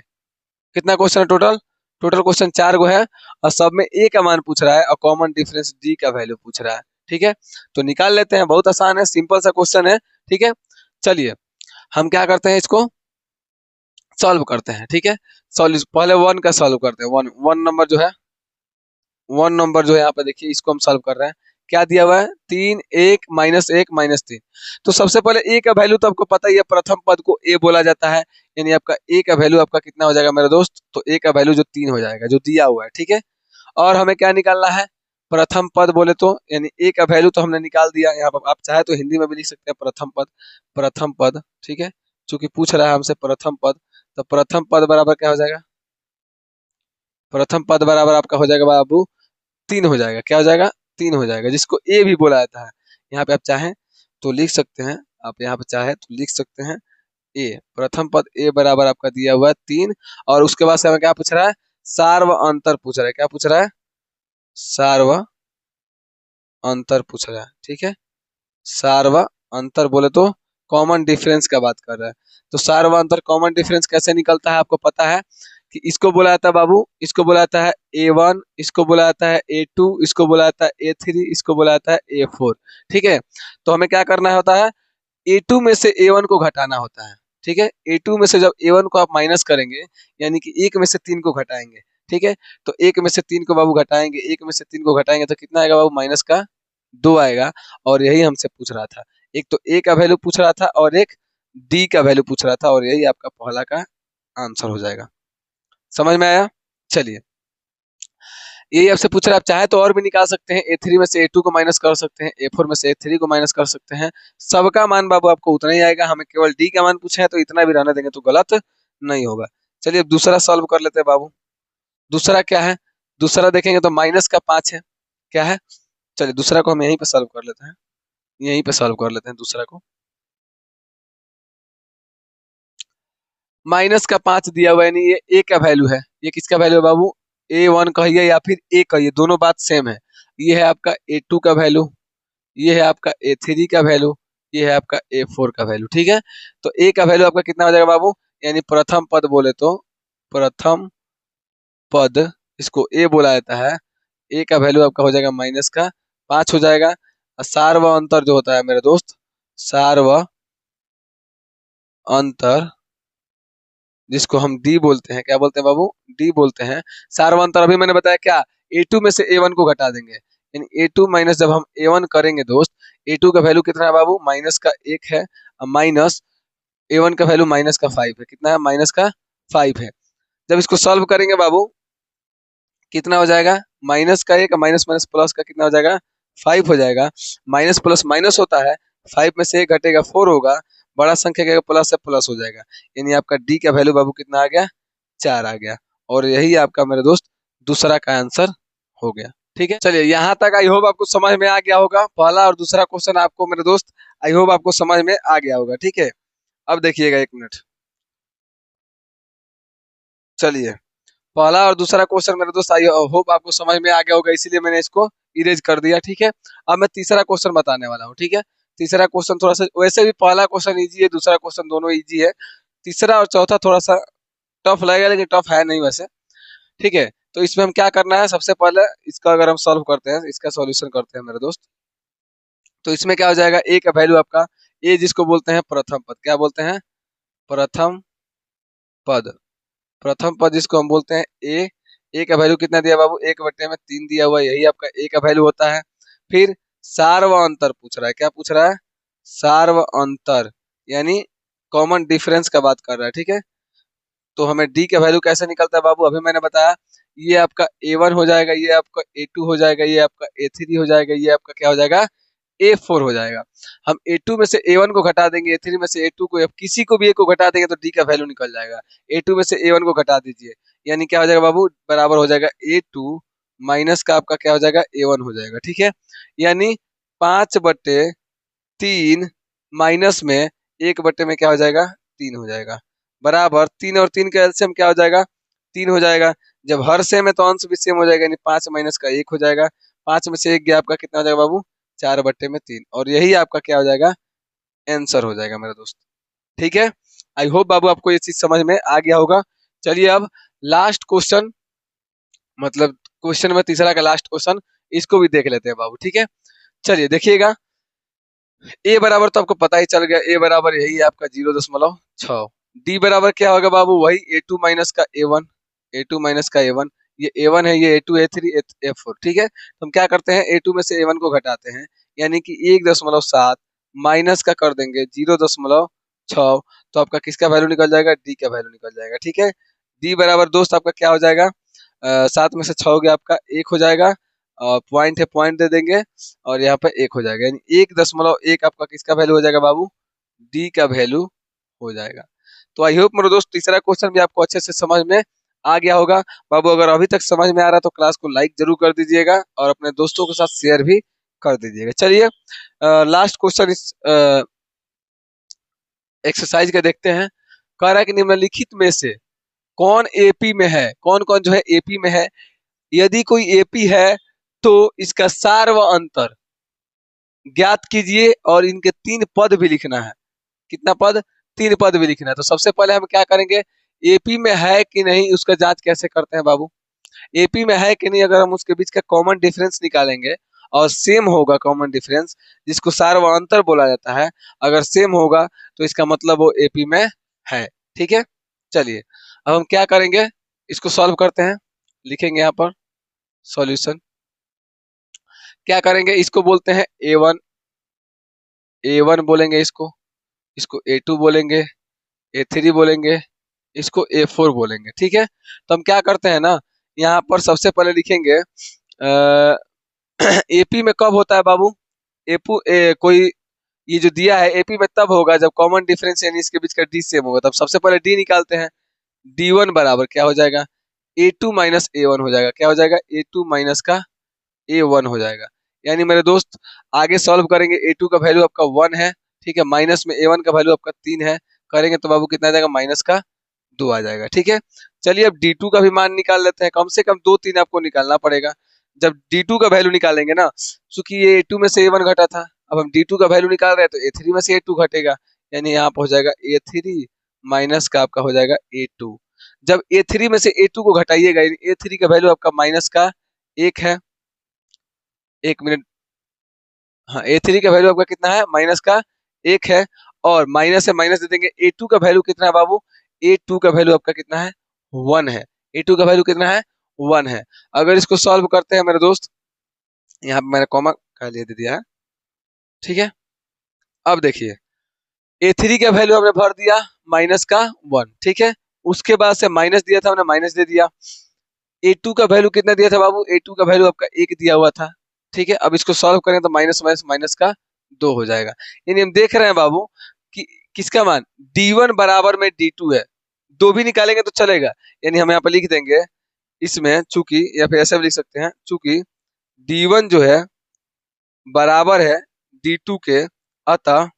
कितना क्वेश्चन है टोटल, टोटल क्वेश्चन 4 गो है, और सब में ए का मान पूछ रहा है और कॉमन डिफरेंस डी का वैल्यू पूछ रहा है, ठीक है। तो निकाल लेते हैं, बहुत आसान है, सिंपल सा क्वेश्चन है, ठीक है। चलिए हम क्या करते हैं, इसको सॉल्व करते हैं, ठीक है। सॉल्व पहले वन का सॉल्व करते हैं, वन वन नंबर जो है, वन नंबर जो है यहाँ पे देखिए, इसको हम सॉल्व कर रहे हैं, क्या दिया हुआ है, 3 1 -1 -3। तो सबसे पहले ए का वैल्यू तो आपको पता ही है, प्रथम पद को ए बोला जाता है, यानी आपका ए का वैल्यू आपका कितना हो जाएगा मेरे दोस्त, तो ए का वैल्यू जो 3 हो जाएगा, जो दिया हुआ है, ठीक है। और हमें क्या निकालना है, प्रथम पद बोले तो यानी ए का वैल्यू तो हमने निकाल दिया, यहाँ पर आप चाहे तो हिंदी में भी लिख सकते हैं प्रथम पद, प्रथम पद, ठीक है, चूंकि पूछ रहा है हमसे प्रथम पद, तो प्रथम पद बराबर क्या हो जाएगा, प्रथम पद बराबर आपका हो जाएगा बाबू 3 हो जाएगा, क्या हो जाएगा, 3 हो जाएगा, जिसको ए भी बोला जाता है। यहाँ पे आप चाहें तो लिख सकते हैं, आप यहाँ पे चाहे तो लिख सकते हैं ए, प्रथम पद ए बराबर आपका दिया हुआ है 3, और उसके बाद से हमें क्या पूछ रहा है, सार व अंतर पूछ रहा है, क्या पूछ रहा है, सार व अंतर पूछ रहा है, ठीक है। सार व अंतर बोले तो कॉमन डिफरेंस का बात कर रहा है, तो सार व अंतर कॉमन डिफरेंस कैसे निकलता है, आपको पता है कि इसको बोला जाता है बाबू, इसको बोला जाता है A1, इसको बोला जाता है A2, इसको बोला जाता है A3, इसको बोला जाता है A4, ठीक है। तो हमें क्या करना होता है, A2 में से A1 को घटाना होता है, ठीक है। A2 में से जब A1 को आप माइनस करेंगे, यानी कि 1 में से 3 को घटाएंगे, ठीक है, तो 1 में से 3 को बाबू घटाएंगे, 1 में से 3 को घटाएंगे तो कितना आएगा बाबू, माइनस का 2 आएगा। और यही हमसे पूछ रहा था, एक तो ए का वैल्यू पूछ रहा था और एक डी का वैल्यू पूछ रहा था, और यही आपका पहला का आंसर हो जाएगा, समझ में आया। चलिए, यही आपसे पूछ रहा है, आप चाहे तो और भी निकाल सकते हैं, A3 में से A2 को माइनस कर सकते हैं, A4 में से A3 को माइनस कर सकते हैं, सबका मान बाबू आपको उतना ही आएगा, हमें केवल डी का मान पूछे हैं तो इतना भी रहने देंगे तो गलत नहीं होगा। चलिए अब दूसरा सॉल्व कर लेते हैं बाबू, दूसरा क्या है, दूसरा देखेंगे तो माइनस का 5 है, क्या है, चलिए दूसरा को हम यहीं पे सॉल्व कर लेते हैं, यहीं पे सॉल्व कर लेते हैं दूसरा को। माइनस का 5 दिया हुआ है, यानी ये ए का वैल्यू है, ये किसका वैल्यू है बाबू, A1 कहिए या फिर ए कहिए, दोनों बात सेम है। ये है आपका A2 का वैल्यू, ये है आपका A3 का वैल्यू, ये है आपका A4 का वैल्यू, ठीक है। तो ए का वैल्यू आपका कितना हो जाएगा बाबू, यानी प्रथम पद बोले तो प्रथम पद, इसको ए बोला जाता है, ए का वैल्यू आपका हो जाएगा माइनस का 5 हो जाएगा। और सार व अंतर जो होता है मेरे दोस्त, सार व अंतर, जिसको हम डी बोलते हैं, क्या बोलते हैं बाबू, डी बोलते हैं। सार व अंतर अभी मैंने बताया क्या, A2 में से A1 को घटा देंगे, यानी A2 माइनस जब हम A1 करेंगे दोस्त, A2 का वैल्यू कितना है बाबू, माइनस का 1 है, माइनस A1 का वैल्यू माइनस का 5 है, कितना है, माइनस का 5 है। जब इसको सॉल्व करेंगे बाबू, कितना हो जाएगा, माइनस का 1 माइनस माइनस प्लस का कितना हो जाएगा, 5 हो जाएगा। माइनस प्लस माइनस होता है, 5 में से 1 घटेगा 4 होगा, बड़ा संख्या का प्लस से प्लस हो जाएगा, यानी आपका डी का वैल्यू बाबू कितना आ गया, 4 आ गया। और यही आपका मेरे दोस्त दूसरा का आंसर हो गया, ठीक है। चलिए यहाँ तक आई होप आपको समझ में आ गया होगा, पहला और दूसरा क्वेश्चन आपको मेरे दोस्त आई होप आपको समझ में आ गया होगा, ठीक है। अब देखिएगा 1 मिनट, चलिए पहला और दूसरा क्वेश्चन मेरे दोस्त आई होप आपको समझ में आ गया होगा, इसीलिए मैंने इसको इरेज कर दिया, ठीक है। अब मैं तीसरा क्वेश्चन बताने वाला हूँ, ठीक है। तीसरा क्वेश्चन थोड़ा सा, वैसे भी पहला क्वेश्चन इजी है, दूसरा क्वेश्चन दोनों इजी है, तीसरा और चौथा थोड़ा सा टफ लगेगा, लेकिन टफ है नहीं वैसे, ठीक है। तो इसमें हम क्या करना है, सबसे पहले इसका अगर हम सॉल्व करते हैं, इसका सॉल्यूशन करते हैं मेरे दोस्त, तो इसमें क्या हो जाएगा, ए का वैल्यू आपका, ए जिसको बोलते हैं प्रथम पद, क्या बोलते हैं, प्रथम पद, प्रथम पद जिसको हम बोलते हैं ए का वैल्यू कितना दिया बाबू, 1/3 दिया हुआ है, यही आपका ए का वैल्यू होता है। फिर सार्व अंतर पूछ रहा है, क्या पूछ रहा है, सार्व अंतर यानी कॉमन डिफरेंस का बात कर रहा है, ठीक है। तो हमें डी का वैल्यू कैसे निकलता है बाबू, अभी मैंने बताया, ये आपका A1 हो जाएगा, ये आपका A2 हो जाएगा, ये आपका A3 हो जाएगा, ये आपका क्या हो जाएगा, A4 हो जाएगा। हम A2 में से A1 को घटा देंगे, A3 में से A2 को, या किसी को भी A को घटा देंगे तो D का वैल्यू निकल जाएगा। A2 में से A1 को घटा दीजिए, यानी क्या हो जाएगा बाबू, बराबर हो जाएगा A2 माइनस का आपका क्या हो जाएगा, A1 हो जाएगा, ठीक है। यानी 5/3 माइनस में 1 में क्या हो जाएगा, 3 हो जाएगा, बराबर 3 और 3 का एलसीएम क्या हो जाएगा, 3 हो जाएगा। जब हर सेम है तो अंश भी सेम हो जाएगा, यानी 5 माइनस का 1 हो जाएगा। 5 में से 1 गया, आपका कितना हो जाएगा बाबू, 4/3, और यही आपका क्या हो जाएगा, आंसर हो जाएगा मेरे दोस्त, ठीक है। आई होप बाबू आपको ये चीज समझ में आ गया होगा। चलिए अब लास्ट क्वेश्चन, मतलब क्वेश्चन में तीसरा का लास्ट क्वेश्चन, इसको भी देख लेते हैं बाबू, ठीक है। चलिए देखिएगा, ए बराबर तो आपको पता ही चल गया, ए बराबर यही है आपका 0.6। डी बराबर क्या होगा बाबू, वही A2 माइनस का A1, A2 माइनस का A1, ये A1 है, ये A2 A3 A4, ठीक है। तो हम क्या करते हैं, A2 में से A1 को घटाते हैं, यानी कि 1.7 माइनस का कर देंगे 0.6, तो आपका किसका वैल्यू निकल जाएगा, डी का वैल्यू निकल जाएगा, ठीक है। डी बराबर दोस्त आपका क्या हो जाएगा, 7 में से 6 हो गया, आपका 1 हो जाएगा, और पॉइंट है, पॉइंट दे देंगे, और यहाँ पे 1 हो जाएगा, यानी 1.1 आपका किसका वैल्यू हो जाएगा बाबू, डी का वैल्यू हो जाएगा। तो आई होप मेरे दोस्त तीसरा क्वेश्चन भी आपको अच्छे से समझ में आ गया होगा बाबू। अगर अभी तक समझ में आ रहा है तो क्लास को लाइक जरूर कर दीजिएगा और अपने दोस्तों के साथ शेयर भी कर दीजिएगा। चलिए लास्ट क्वेश्चन इस एक्सरसाइज का देखते हैं। कह रहा है कि निम्नलिखित में से कौन एपी में है, कौन कौन जो है एपी में है, यदि कोई एपी है तो इसका सार व अंतर ज्ञात कीजिए और इनके 3 पद भी लिखना है। कितना पद, 3 पद भी लिखना है। तो सबसे पहले हम क्या करेंगे, एपी में है कि नहीं उसका जांच कैसे करते हैं बाबू। एपी में है कि नहीं, अगर हम उसके बीच का कॉमन डिफरेंस निकालेंगे और सेम होगा कॉमन डिफरेंस, जिसको सार्वअंतर बोला जाता है, अगर सेम होगा तो इसका मतलब वो एपी में है, ठीक है। चलिए अब हम क्या करेंगे, इसको सॉल्व करते हैं, लिखेंगे यहाँ पर सॉल्यूशन। क्या करेंगे, इसको बोलते हैं A1, A1 बोलेंगे, इसको इसको A2 बोलेंगे, A3 बोलेंगे, इसको A4 बोलेंगे, ठीक है। तो हम क्या करते हैं ना, यहाँ पर सबसे पहले लिखेंगे एपी में कब होता है बाबू, कोई ये जो दिया है एपी में तब होगा जब कॉमन डिफरेंस यानी इसके बीच का डी सेम होगा। तब सबसे पहले डी निकालते हैं, D1 बराबर क्या हो जाएगा, A2 माइनस A1 हो जाएगा, क्या हो जाएगा, A2 माइनस का A1 हो जाएगा। यानी मेरे दोस्त आगे सॉल्व करेंगे, A2 का वैल्यू आपका 1 है, ठीक है, माइनस में A1 का वैल्यू आपका 3 है, करेंगे तो बाबू कितना आ जाएगा, माइनस का 2 आ जाएगा, ठीक है। चलिए अब D2 का भी मान निकाल लेते हैं, कम से कम 2-3 आपको निकालना पड़ेगा। जब D2 का वैल्यू निकालेंगे ना, क्योंकि ये A2 में से A1 घटा था, अब हम D2 का वैल्यू निकाल रहे हैं तो A3 में से A2 घटेगा, यानी यहाँ पर हो जाएगा A3 माइनस का आपका हो जाएगा A2। जब A3 में से A2 को घटाइएगा, A3 का वैल्यू आपका माइनस का 1 है, 1 मिनट, हाँ A3 का वैल्यू आपका कितना है, माइनस का 1 है, और माइनस से माइनस दे देंगे, A2 का वैल्यू कितना है बाबू, A2 का वैल्यू आपका कितना है, 1 है, A2 का वैल्यू कितना है, 1 है। अगर इसको सॉल्व करते हैं मेरे दोस्त, यहाँ पे मैंने कॉमा का लिए दे दिया है, ठीक है। अब देखिए A3 का वैल्यू हमने भर दिया माइनस का 1, ठीक है, उसके बाद से माइनस दिया था हमने, माइनस दे दिया। A2 का वैल्यू कितना दिया था बाबू, A2 का वैल्यू आपका 1 दिया हुआ था, ठीक है। अब इसको सॉल्व करें तो माइनस माइनस माइनस का 2 हो जाएगा। यानी हम देख रहे हैं बाबू कि किसका मान, D1 बराबर में D2 है, 2 भी निकालेंगे तो चलेगा, यानी हम यहाँ पर लिख देंगे इसमें, चूंकि, या फिर ऐसे भी लिख सकते हैं, चूंकि D1 जो है बराबर है D2 के, अतः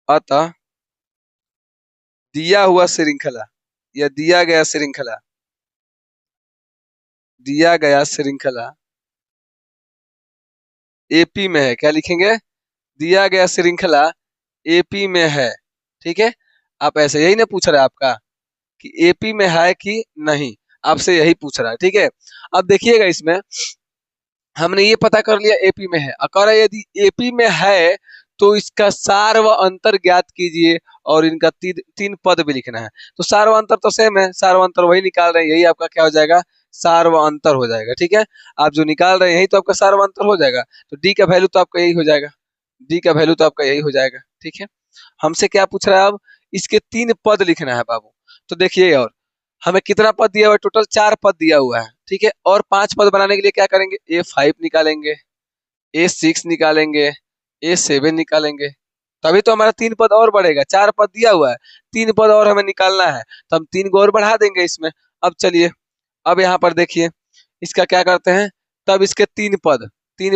अतः दिया हुआ श्रृंखला या दिया गया श्रृंखला एपी में है, क्या लिखेंगे, दिया गया श्रृंखला एपी में है, ठीक है। आप ऐसे यही ना पूछ रहा है आपका कि एपी में है कि नहीं, आपसे यही पूछ रहा है, ठीक है। अब देखिएगा इसमें हमने ये पता कर लिया एपी में है, अगर यदि एपी में है तो इसका सार व अंतर ज्ञात कीजिए और इनका तीन पद भी लिखना है। तो सार व अंतर तो सेम है, सार व अंतर वही निकाल रहे हैं, यही आपका क्या हो जाएगा, सार व अंतर हो जाएगा। ठीक है, आप जो निकाल रहे हैं यही तो आपका सार व अंतर हो जाएगा। तो डी का वैल्यू तो आपका यही हो जाएगा, डी का वैल्यू तो आपका यही हो जाएगा। ठीक है, हमसे क्या पूछ रहा है अब, इसके तीन पद लिखना है बाबू। तो देखिए, और हमें कितना पद दिया हुआ है, टोटल 4 पद दिया हुआ है। ठीक है, और 5 पद बनाने के लिए क्या करेंगे, A5 निकालेंगे, A6 निकालेंगे, A7 निकालेंगे, तभी तो हमारा 3 पद और बढ़ेगा। 4 पद दिया हुआ है, 3 पद और हमें निकालना है, तो हम 3 को और बढ़ा देंगे इसमें। अब चलिए, अब यहाँ पर देखिए इसका क्या करते हैं, तब इसके 3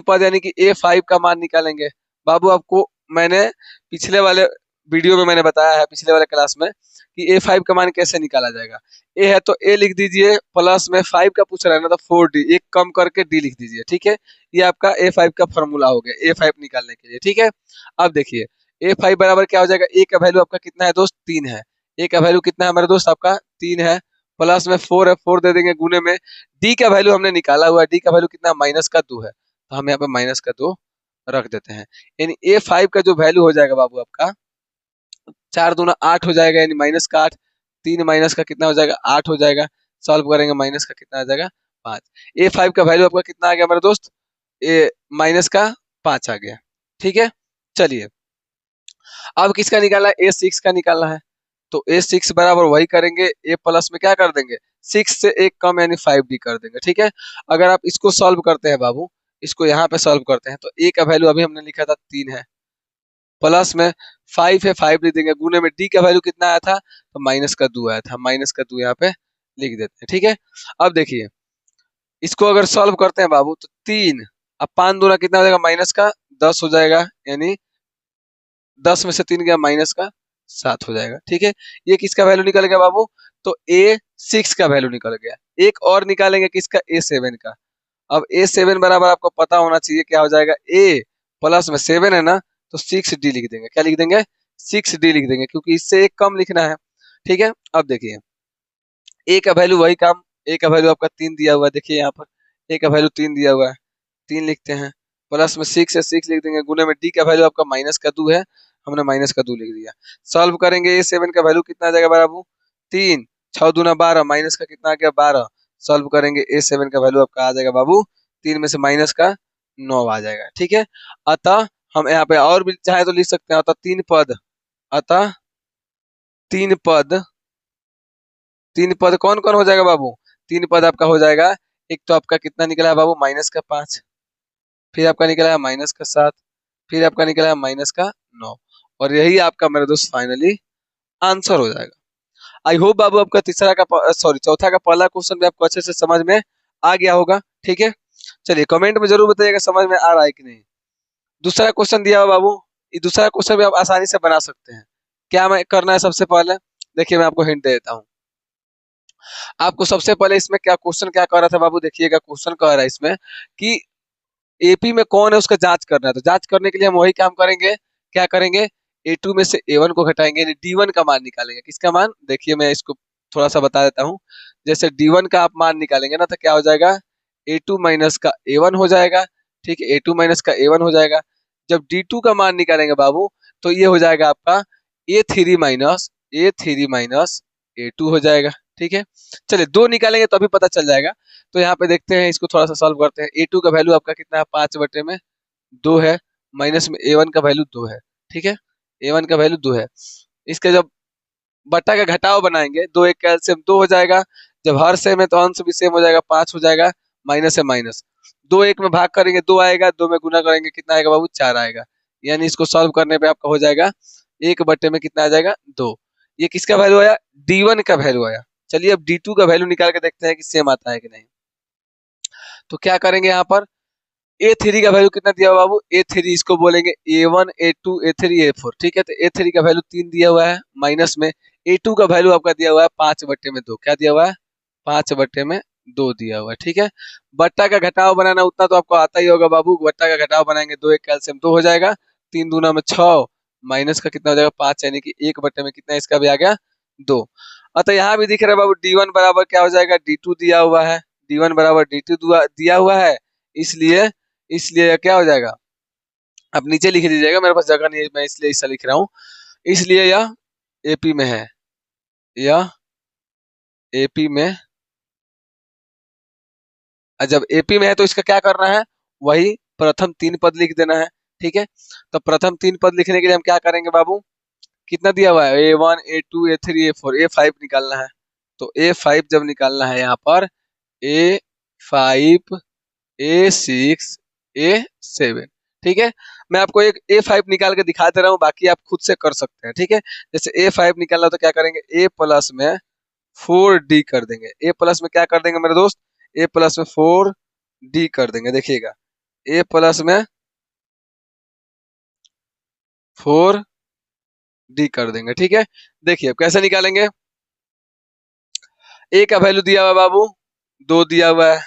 पद यानी कि A5 का मान निकालेंगे। बाबू आपको मैंने पिछले वाले वीडियो में मैंने बताया है, पिछले वाले क्लास में, कि A5 का मान कैसे निकाला जाएगा। ए है तो ए लिख दीजिए, प्लस में 5 का पूछ रहा है ना, तो 4D, एक कम करके डी लिख दीजिए। ठीक है, ये आपका A5 का फॉर्मूला हो गया A5 निकालने के लिए। ठीक है, अब देखिए A5 बराबर क्या हो जाएगा, ए का वैल्यू आपका कितना है दोस्त, 3 है। ए का वैल्यू कितना है हमारे दोस्त, आपका 3 है, प्लस में 4 है, 4 दे देंगे गुने में। डी का वैल्यू हमने निकाला हुआ है, डी का वैल्यू कितना, -2 है, तो हम यहाँ पे -2 रख देते हैं। यानी A5 का जो वैल्यू हो जाएगा बाबू आपका 4 दूना 8 हो जाएगा, यानी -8, 3 माइनस का कितना हो जाएगा, 8 हो जाएगा। सॉल्व करेंगे, माइनस का कितना आ जाएगा, 5। A5 का वैल्यू आपका कितना आ गया मेरे दोस्त, ए -5 आ गया। ठीक है, चलिए अब किसका निकालना है, A6 का निकालना है। तो A6 बराबर वही करेंगे, A प्लस में क्या कर देंगे, 6 से एक कम यानी 5D कर देंगे। ठीक है, अगर आप इसको सॉल्व करते हैं बाबू, इसको यहाँ पे सॉल्व करते हैं, तो A का वैल्यू अभी हमने लिखा था 3 है, प्लस में 5 है, 5 लिख देंगे, गुने में डी का वैल्यू कितना आया था, तो -2 आया था, -2 यहाँ पे लिख देते हैं। ठीक है, अब देखिए इसको अगर सॉल्व करते हैं बाबू, तो 3 अब 5 दूना कितना हो जाएगा, -10 हो जाएगा, यानी 10 में से 3 गया, -7 हो जाएगा। ठीक है, ये किसका वैल्यू निकल गया बाबू, तो A6 का वैल्यू निकल गया। एक और निकालेंगे किसका, A7 का। अब A7 बराबर आपको पता होना चाहिए क्या हो जाएगा, A प्लस में 7 है ना, तो 6D लिख देंगे। क्या लिख देंगे, 6D लिख देंगे, क्योंकि इससे एक कम लिखना है। ठीक है, अब देखिए A का वैल्यू वही काम, A का वैल्यू आपका 3 दिया हुआ है, देखिए यहाँ पर A का वैल्यू 3 दिया हुआ है, 3 लिखते हैं, प्लस में 6 है, 6 लिख देंगे, गुने में D का वैल्यू आपका -2 है, हमने -2 लिख दिया। सॉल्व करेंगे, A7 का वैल्यू कितना आ जाएगा बाबू, 3, 6 दूना 12, माइनस का कितना आ गया, 12। सॉल्व करेंगे, A7 का वैल्यू आपका आ जाएगा बाबू 3 में से -9 आ जाएगा। ठीक है, अतः हम यहाँ पे और भी चाहे तो लिख सकते हैं, अतः 3 पद, अतः 3 पद, 3 पद कौन कौन हो जाएगा बाबू, 3 पद आपका हो जाएगा, एक तो आपका कितना निकला है बाबू, -5, फिर आपका निकला है -7, फिर आपका निकला है -9, और यही आपका मेरे दोस्त फाइनली आंसर हो जाएगा। आई होप बाबू आपका चौथा का पहला क्वेश्चन भी आपको अच्छे से समझ में आ गया होगा। ठीक है, चलिए कमेंट में जरूर बताइएगा समझ में आ रहा है कि नहीं। दूसरा क्वेश्चन दिया हुआ बाबू, ये दूसरा क्वेश्चन भी आप आसानी से बना सकते हैं। क्या मैं करना है, सबसे पहले देखिए मैं आपको हिंट दे देता हूँ। आपको सबसे पहले इसमें क्या क्वेश्चन क्या कह रहा था बाबू, देखिएगा क्वेश्चन कह रहा है इसमें कि एपी में कौन है उसका जांच करना है। तो जांच करने के लिए हम वही काम करेंगे, क्या करेंगे, A2 में से A1 को घटाएंगे, यानी D1 का मान निकालेंगे। किसका मान, देखिए मैं इसको थोड़ा सा बता देता हूँ। जैसे D1 का आप मान निकालेंगे ना, तो क्या हो जाएगा, A2 माइनस का A1 हो जाएगा। ठीक है, A2 माइनस का A1 हो जाएगा। जब D2 का मान निकालेंगे बाबू, तो ये हो जाएगा आपका A3 माइनस A2 हो जाएगा। ठीक है, चलिए 2 निकालेंगे तो अभी पता चल जाएगा। तो यहाँ पे देखते हैं, इसको थोड़ा सा सॉल्व करते हैं। A2 का वैल्यू आपका कितना है, 5/2 है, माइनस में A1 का वैल्यू 2 है। ठीक है, A1 का वैल्यू 2 है। इसके जब बट्टा का घटाव बनाएंगे, 2 एक कैल्सियम 2 हो जाएगा। जब हर सेम है तो अंश भी सेम हो जाएगा, 5 हो जाएगा, माइनस है माइनस। 2 एक में भाग करेंगे 2 आएगा, 2 में गुना करेंगे कितना आएगा बाबू, 4 आएगा। यानी इसको सॉल्व करने पे आपका हो जाएगा 1 बट्टे में कितना आ जाएगा, 2। ये किसका वैल्यू आया, D1 का वैल्यू आया। चलिए अब D2 का वैल्यू निकाल के देखते हैं कि सेम आता है कि नहीं। तो क्या करेंगे, यहाँ पर A3 का वैल्यू कितना दिया हुआ बाबू, A3 इसको बोलेंगे A1 A2 A3 A4। ठीक है, तो A3 का वैल्यू 3 दिया हुआ है, माइनस में A2 का वैल्यू आपका दिया हुआ है 5/2। क्या दिया हुआ है, 5/2 दिया हुआ है। ठीक है, बट्टा का घटाव बनाना उतना तो आपको आता ही होगा बाबू। बट्टा का घटाव बनाएंगे, 2 एक कैल्सियम 2 हो जाएगा, 3 दूना में 6, माइनस का कितना हो जाएगा 5, यानी कि 1 बट्टे में कितना इसका भी आ गया 2। अतः यहाँ भी दिख रहा है बाबू D1 बराबर क्या हो जाएगा, D2 दिया हुआ है, D1 बराबर D2 दिया हुआ है, इसलिए इसलिए क्या हो जाएगा, आप नीचे लिख दीजिएगा, मेरे पास जगह नहीं है, मैं इसलिए ऐसा लिख रहा हूँ। इसलिए यह एपी में है, यह एपी में। और जब एपी में है तो इसका क्या करना है, वही प्रथम तीन पद लिख देना है। ठीक है, तो प्रथम तीन पद लिखने के लिए हम क्या करेंगे बाबू, कितना दिया हुआ है, A1 A2 A3 A4, A5 निकालना है। तो A5 जब निकालना है यहाँ पर, A5 A6 A7। ठीक है, मैं आपको एक A5 निकाल के दिखा दे रहा हूँ, बाकी आप खुद से कर सकते हैं। ठीक है, जैसे A5 निकालना तो क्या करेंगे, A प्लस में 4D कर देंगे। A प्लस में क्या कर देंगे मेरे दोस्त, A प्लस में 4D कर देंगे। देखिएगा, A प्लस में 4D कर देंगे। ठीक है, देखिए अब कैसे निकालेंगे। A का वैल्यू दिया हुआ है बाबू, 2 दिया हुआ है,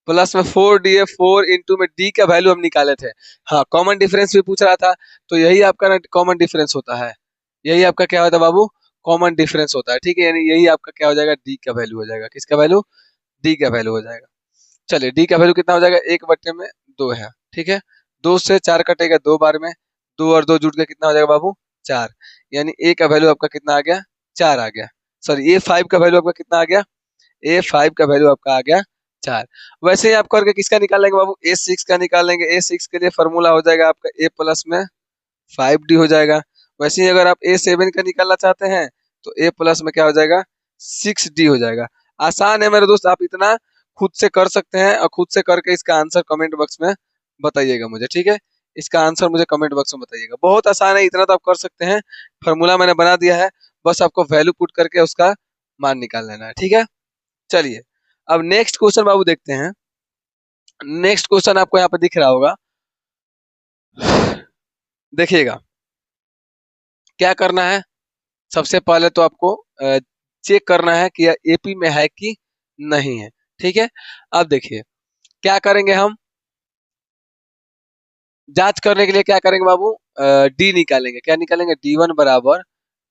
प्लस में 4D है, 4 इंटू में D का वैल्यू हम निकाले थे। हाँ, कॉमन डिफरेंस भी पूछ रहा था, तो यही आपका ना कॉमन डिफरेंस होता है। यही आपका क्या होता है बाबू, कॉमन डिफरेंस होता है। ठीक है, यानी यही आपका क्या हो जाएगा, D का वैल्यू हो जाएगा। किसका वैल्यू, D का वैल्यू हो जाएगा। चलिए, D का वैल्यू कितना हो जाएगा, 1/2 है। ठीक है, 2 से 4 कटेगा 2 बार में, 2 और 2 जुड़ के कितना हो जाएगा बाबू, 4। यानी A का वैल्यू आपका कितना आ गया, 4 आ गया। सॉरी, A5 का वैल्यू आपका कितना आ गया, A5 का वैल्यू आपका आ गया 4। वैसे ही आप करके किसका निकालेंगे बाबू, A6 का निकालेंगे। A6 के लिए फॉर्मूला हो जाएगा आपका A प्लस में 5D हो जाएगा। वैसे ही अगर आप A7 का निकालना चाहते हैं तो A प्लस में क्या हो जाएगा, 6D हो जाएगा। आसान है मेरे दोस्त, आप इतना खुद से कर सकते हैं, और खुद से करके इसका आंसर कमेंट बॉक्स में बताइएगा मुझे। ठीक है, इसका आंसर मुझे कमेंट बॉक्स में बताइएगा। बहुत आसान है, इतना तो आप कर सकते हैं। फॉर्मूला मैंने बना दिया है, बस आपको वैल्यू पुट करके उसका मान निकाल लेना है। ठीक है, चलिए अब नेक्स्ट क्वेश्चन बाबू देखते हैं। नेक्स्ट क्वेश्चन आपको यहाँ पे दिख रहा होगा, देखिएगा क्या करना है। सबसे पहले तो आपको चेक करना है कि यह एपी में है कि नहीं है। ठीक है, अब देखिए क्या करेंगे हम, जांच करने के लिए क्या करेंगे बाबू, डी निकालेंगे। क्या निकालेंगे,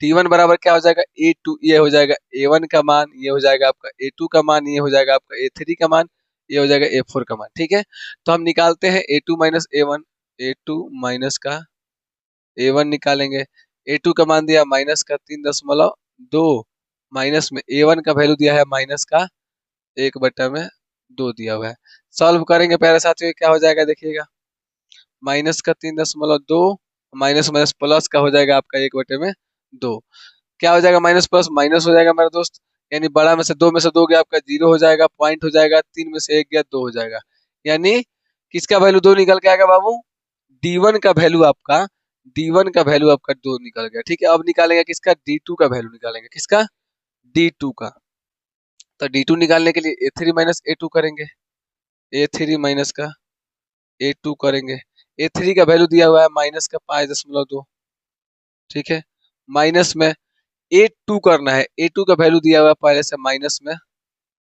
D1 बराबर क्या हो जाएगा, A2, ये हो जाएगा A1 का मान, ये हो जाएगा आपका A2 का मान, ये हो जाएगा आपका A3 का मान, ये हो जाएगा A4 का मान। ठीक है, तो हम निकालते हैं A2 minus A1, A2 minus का A1 निकालेंगे। A2 का मान दिया -3.2, माइनस में A1 का वैल्यू दिया है -1/2 दिया हुआ है। सॉल्व करेंगे प्यारे साथियों, क्या हो जाएगा देखिएगा, -3.2, माइनस माइनस प्लस का हो जाएगा आपका 1/2। क्या हो जाएगा, माइनस प्लस माइनस हो जाएगा मेरे दोस्त, यानी बड़ा में से 2 में से 2 गया आपका 0 हो जाएगा, पॉइंट हो जाएगा, 3 में से 1 गया 2 हो जाएगा। यानी किसका वैल्यू 2 निकल के आएगा बाबू, D1 का वैल्यू आपका, D1 का वैल्यू आपका 2 निकल गया। ठीक है, अब निकालेंगे किसका, D2 का वैल्यू निकालेंगे। किसका, D2 का। तो D2 निकालने के लिए A3 माइनस A2 करेंगे, A3 माइनस का A2 करेंगे। A3 का वैल्यू दिया हुआ है -5.2। ठीक है, माइनस में A2 करना है, A2 का वैल्यू दिया हुआ है पहले से माइनस में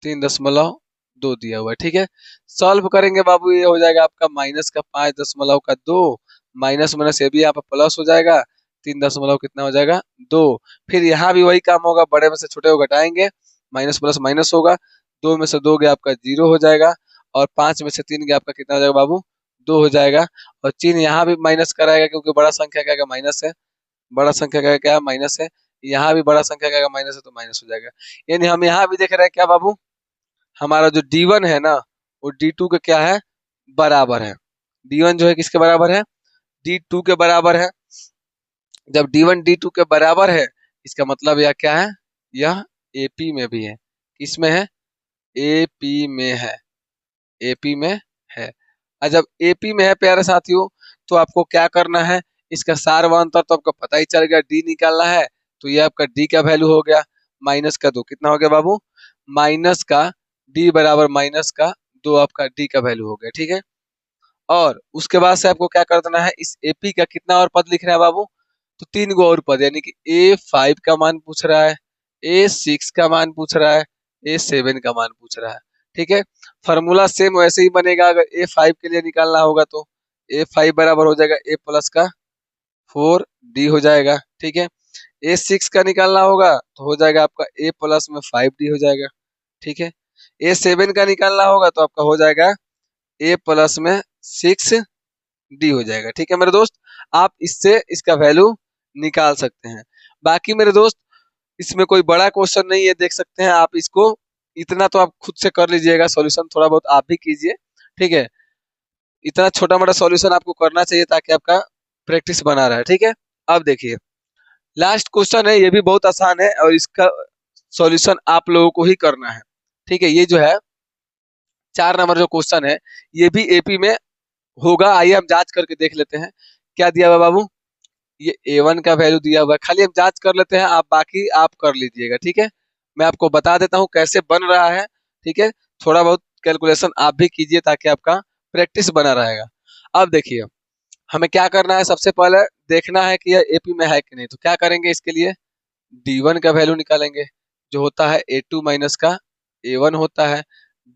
3.2 दिया हुआ है। ठीक है, सॉल्व करेंगे बाबू, ये हो जाएगा आपका -5.2, माइनस माइनस ये भी यहाँ पे प्लस हो जाएगा, 3 कितना हो जाएगा 2। फिर यहाँ भी वही काम होगा, बड़े में से छोटे को घटाएंगे, माइनस प्लस माइनस होगा, 2 में से 2 गया आपका 0 हो जाएगा, और 5 में से 3 गया आपका कितना हो जाएगा बाबू, 2 हो जाएगा। और चिन्ह यहाँ भी माइनस कराएगा, क्योंकि बड़ा संख्या क्या माइनस है, बड़ा संख्या का क्या माइनस है, यहाँ भी बड़ा संख्या का माइनस है, तो माइनस हो जाएगा। यानी हम यहाँ भी देख रहे हैं क्या बाबू, हमारा जो D1 है ना, वो D2 के क्या है, बराबर है। D1 जो है किसके बराबर है, D2 के बराबर है। जब D1 D2 के बराबर है, इसका मतलब यह क्या है, यह AP में भी है। किसमें है, AP में है, AP में है। और जब AP में है प्यारे साथियों, तो आपको क्या करना है, इसका सार व अंतर तो आपको पता ही चल गया, D निकालना है। तो ये आपका D का वैल्यू हो गया -2, कितना हो गया बाबू, माइनस का D बराबर -2 आपका D का वैल्यू हो गया। ठीक है, और उसके बाद से आपको क्या कर देना है, इस AP का कितना और पद लिख रहा है बाबू, तो 3 गो और पद, यानी कि A5 का मान पूछ रहा है, A6 का मान पूछ रहा है, A7 का मान पूछ रहा है। ठीक है, फार्मूला सेम वैसे ही बनेगा, अगर A5 के लिए निकालना होगा तो A5 बराबर हो जाएगा A प्लस का 4D हो जाएगा। ठीक है, A6 का निकालना होगा तो हो जाएगा आपका A प्लस में 5D हो जाएगा। ठीक है, A7 का निकालना होगा तो आपका हो जाएगा A प्लस में 6D डी हो जाएगा। ठीक है मेरे दोस्त, आप इससे इसका वैल्यू निकाल सकते हैं। बाकी मेरे दोस्त इसमें कोई बड़ा क्वेश्चन नहीं है, देख सकते हैं आप इसको, इतना तो आप खुद से कर लीजिएगा, सॉल्यूशन थोड़ा बहुत आप भी कीजिए। ठीक है, इतना छोटा मोटा सॉल्यूशन आपको करना चाहिए ताकि आपका प्रैक्टिस बना रहे। ठीक है, अब देखिए लास्ट क्वेश्चन है, ये भी बहुत आसान है और इसका सॉल्यूशन आप लोगों को ही करना है। ठीक है, ये जो है 4 नंबर जो क्वेश्चन है ये भी एपी में होगा। आइए हम जांच करके देख लेते हैं क्या दिया हुआ बाबू। ये A1 का वैल्यू दिया हुआ है, खाली हम जांच कर लेते हैं, आप बाकी आप कर लीजिएगा। ठीक है, मैं आपको बता देता हूँ कैसे बन रहा है। ठीक है, थोड़ा बहुत कैलकुलेशन आप भी कीजिए ताकि आपका प्रैक्टिस बना रहेगा। अब देखिए हमें क्या करना है, सबसे पहले देखना है कि यह एपी में है कि नहीं। तो क्या करेंगे, इसके लिए D1 का वैल्यू निकालेंगे जो होता है A2 माइनस का A1 होता है।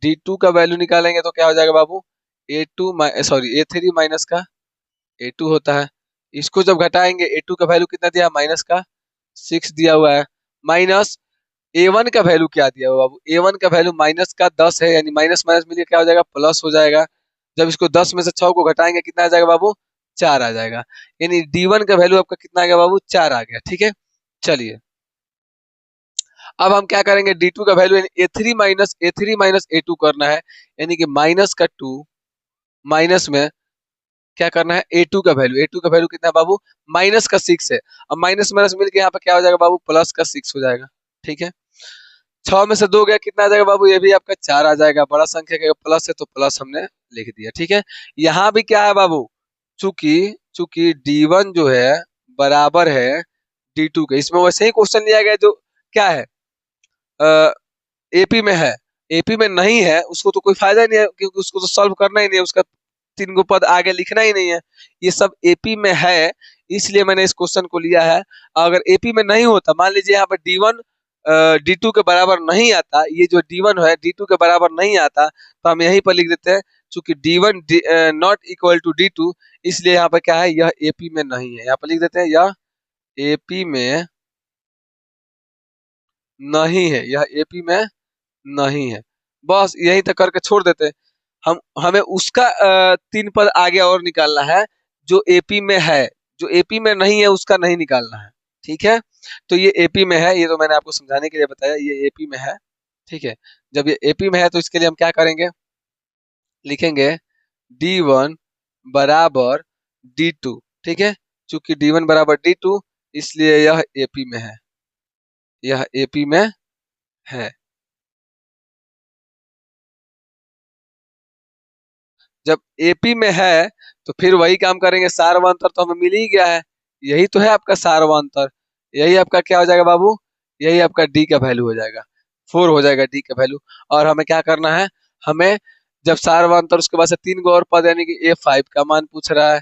D2 का वैल्यू निकालेंगे तो क्या हो जाएगा बाबू, A3 माइनस का A2 होता है। इसको जब घटाएंगे A2 का वैल्यू कितना दिया, माइनस का 6 दिया हुआ है, माइनस A1 का वैल्यू क्या दिया हुआ बाबू, A1 का वैल्यू माइनस का 10 है, यानी माइनस माइनस मिलकर क्या हो जाएगा, प्लस हो जाएगा। जब इसको 10 में से 6 को घटाएंगे कितना आ जाएगा बाबू, 4 आ जाएगा। यानी D1 का वैल्यू आपका कितना आ गया बाबू, 4 आ गया। ठीक है, चलिए अब हम क्या करेंगे, D2 का वैल्यू यानी A3 माइनस A2 करना है, यानी कि माइनस का 2 माइनस में क्या करना है, A2 का वैल्यू कितना है बाबू, माइनस का 6 है। अब माइनस माइनस मिलके यहाँ पे क्या हो जाएगा बाबू, प्लस का 6 हो जाएगा। ठीक है, 6 में से 2 गया कितना आ जाएगा बाबू, ये भी आपका 4 आ जाएगा। बड़ा संख्या का प्लस है तो प्लस हमने लिख दिया। ठीक है, यहाँ भी क्या है बाबू, चूंकि चूंकि D1 जो है बराबर है D2 के, इसमें वैसे ही क्वेश्चन लिया गया जो क्या है एपी में है। एपी में नहीं है उसको तो कोई फायदा ही नहीं है, क्योंकि उसको तो सॉल्व करना ही नहीं है, उसका 3 गो पद आगे लिखना ही नहीं है। ये सब एपी में है, इसलिए मैंने इस क्वेश्चन को लिया है। अगर एपी में नहीं होता, मान लीजिए यहाँ पर D1 D2 के बराबर नहीं आता, ये जो D1 है D2 के बराबर नहीं आता, तो हम यहीं पर लिख देते हैं चूंकि D1 not equal to D2, इसलिए यहाँ पर क्या है, यह एपी में नहीं है। यहाँ पर लिख देते हैं यह एपी में नहीं है, यह एपी में नहीं है। बस यही तक करके छोड़ देते हैं। हम हमें उसका 3 पद आगे और निकालना है जो एपी में है, जो एपी में नहीं है उसका नहीं निकालना है। ठीक है, तो ये एपी में है, ये तो मैंने आपको समझाने के लिए बताया, ये एपी में है। ठीक है, जब ये एपी में है तो इसके लिए हम क्या करेंगे, लिखेंगे D1 बराबर D2। ठीक है, चूंकि D1 बराबर D2 इसलिए यह एपी में है, यह एपी में है। जब एपी में है तो फिर वही काम करेंगे, सारवांतर तो हमें मिल ही गया है, यही तो है आपका सारवांतर। यही आपका क्या हो जाएगा बाबू, यही आपका डी का वैल्यू हो जाएगा, 4 हो जाएगा डी का वैल्यू। और हमें क्या करना है, हमें जब सारवांतर उसके बाद से 3 गो और पद, यानी कि A5 का मान पूछ रहा है,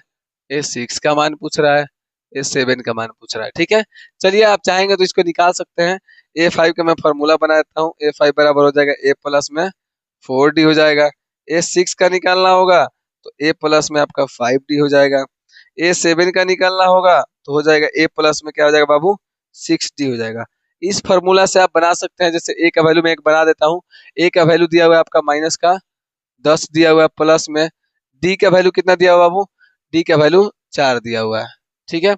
A6 का मान पूछ रहा है, A7 का मान पूछ रहा है। ठीक है, चलिए आप चाहेंगे तो इसको निकाल सकते हैं। A5 का मैं फॉर्मूला बना देता हूँ, A5 बराबर हो जाएगा A प्लस में 4D हो जाएगा। A6 का निकालना होगा तो A प्लस में आपका 5D हो जाएगा। A7 का निकालना होगा तो हो जाएगा A प्लस में क्या हो जाएगा बाबू, 6D हो जाएगा। इस फॉर्मूला से आप बना सकते हैं, जैसे A का वैल्यू मैं एक बना देता हूँ। A का वैल्यू दिया हुआ है आपका माइनस का 10 दिया हुआ है, प्लस में D का वैल्यू कितना दिया हुआ है बाबू, D का वैल्यू 4 दिया हुआ है। ठीक है,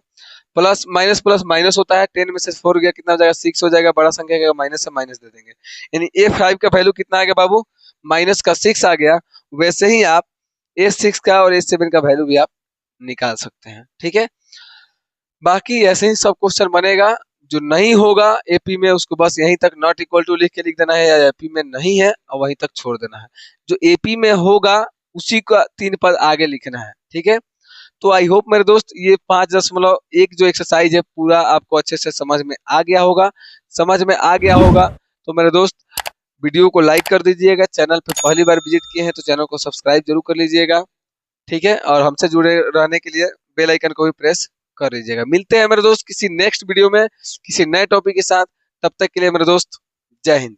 प्लस माइनस होता है, 10 में से 4 गया कितना हो जाएगा, 6 हो जाएगा। बड़ा संख्या का माइनस से माइनस दे देंगे, यानी A5 का वैल्यू कितना आ गया बाबू, माइनस का 6 आ गया। वैसे ही आप A6 का और A7 का वैल्यू भी आप निकाल सकते हैं। ठीक है, बाकी ऐसे ही सब क्वेश्चन बनेगा। जो नहीं होगा एपी में उसको बस यहीं तक नॉट इक्वल टू लिख के लिख देना है, या एपी में नहीं है और वहीं तक छोड़ देना है। जो एपी में होगा उसी का 3 पद आगे लिखना है। ठीक है, तो आई होप मेरे दोस्त ये 5.1 जो एक्सरसाइज है पूरा आपको अच्छे से समझ में आ गया होगा। समझ में आ गया होगा तो मेरे दोस्त वीडियो को लाइक कर दीजिएगा, चैनल पे पहली बार विजिट किए हैं तो चैनल को सब्सक्राइब जरूर कर लीजिएगा। ठीक है, और हमसे जुड़े रहने के लिए बेल आइकन को भी प्रेस कर लीजिएगा। मिलते हैं मेरे दोस्त किसी नेक्स्ट वीडियो में किसी नए टॉपिक के साथ, तब तक के लिए मेरे दोस्त जय हिंद।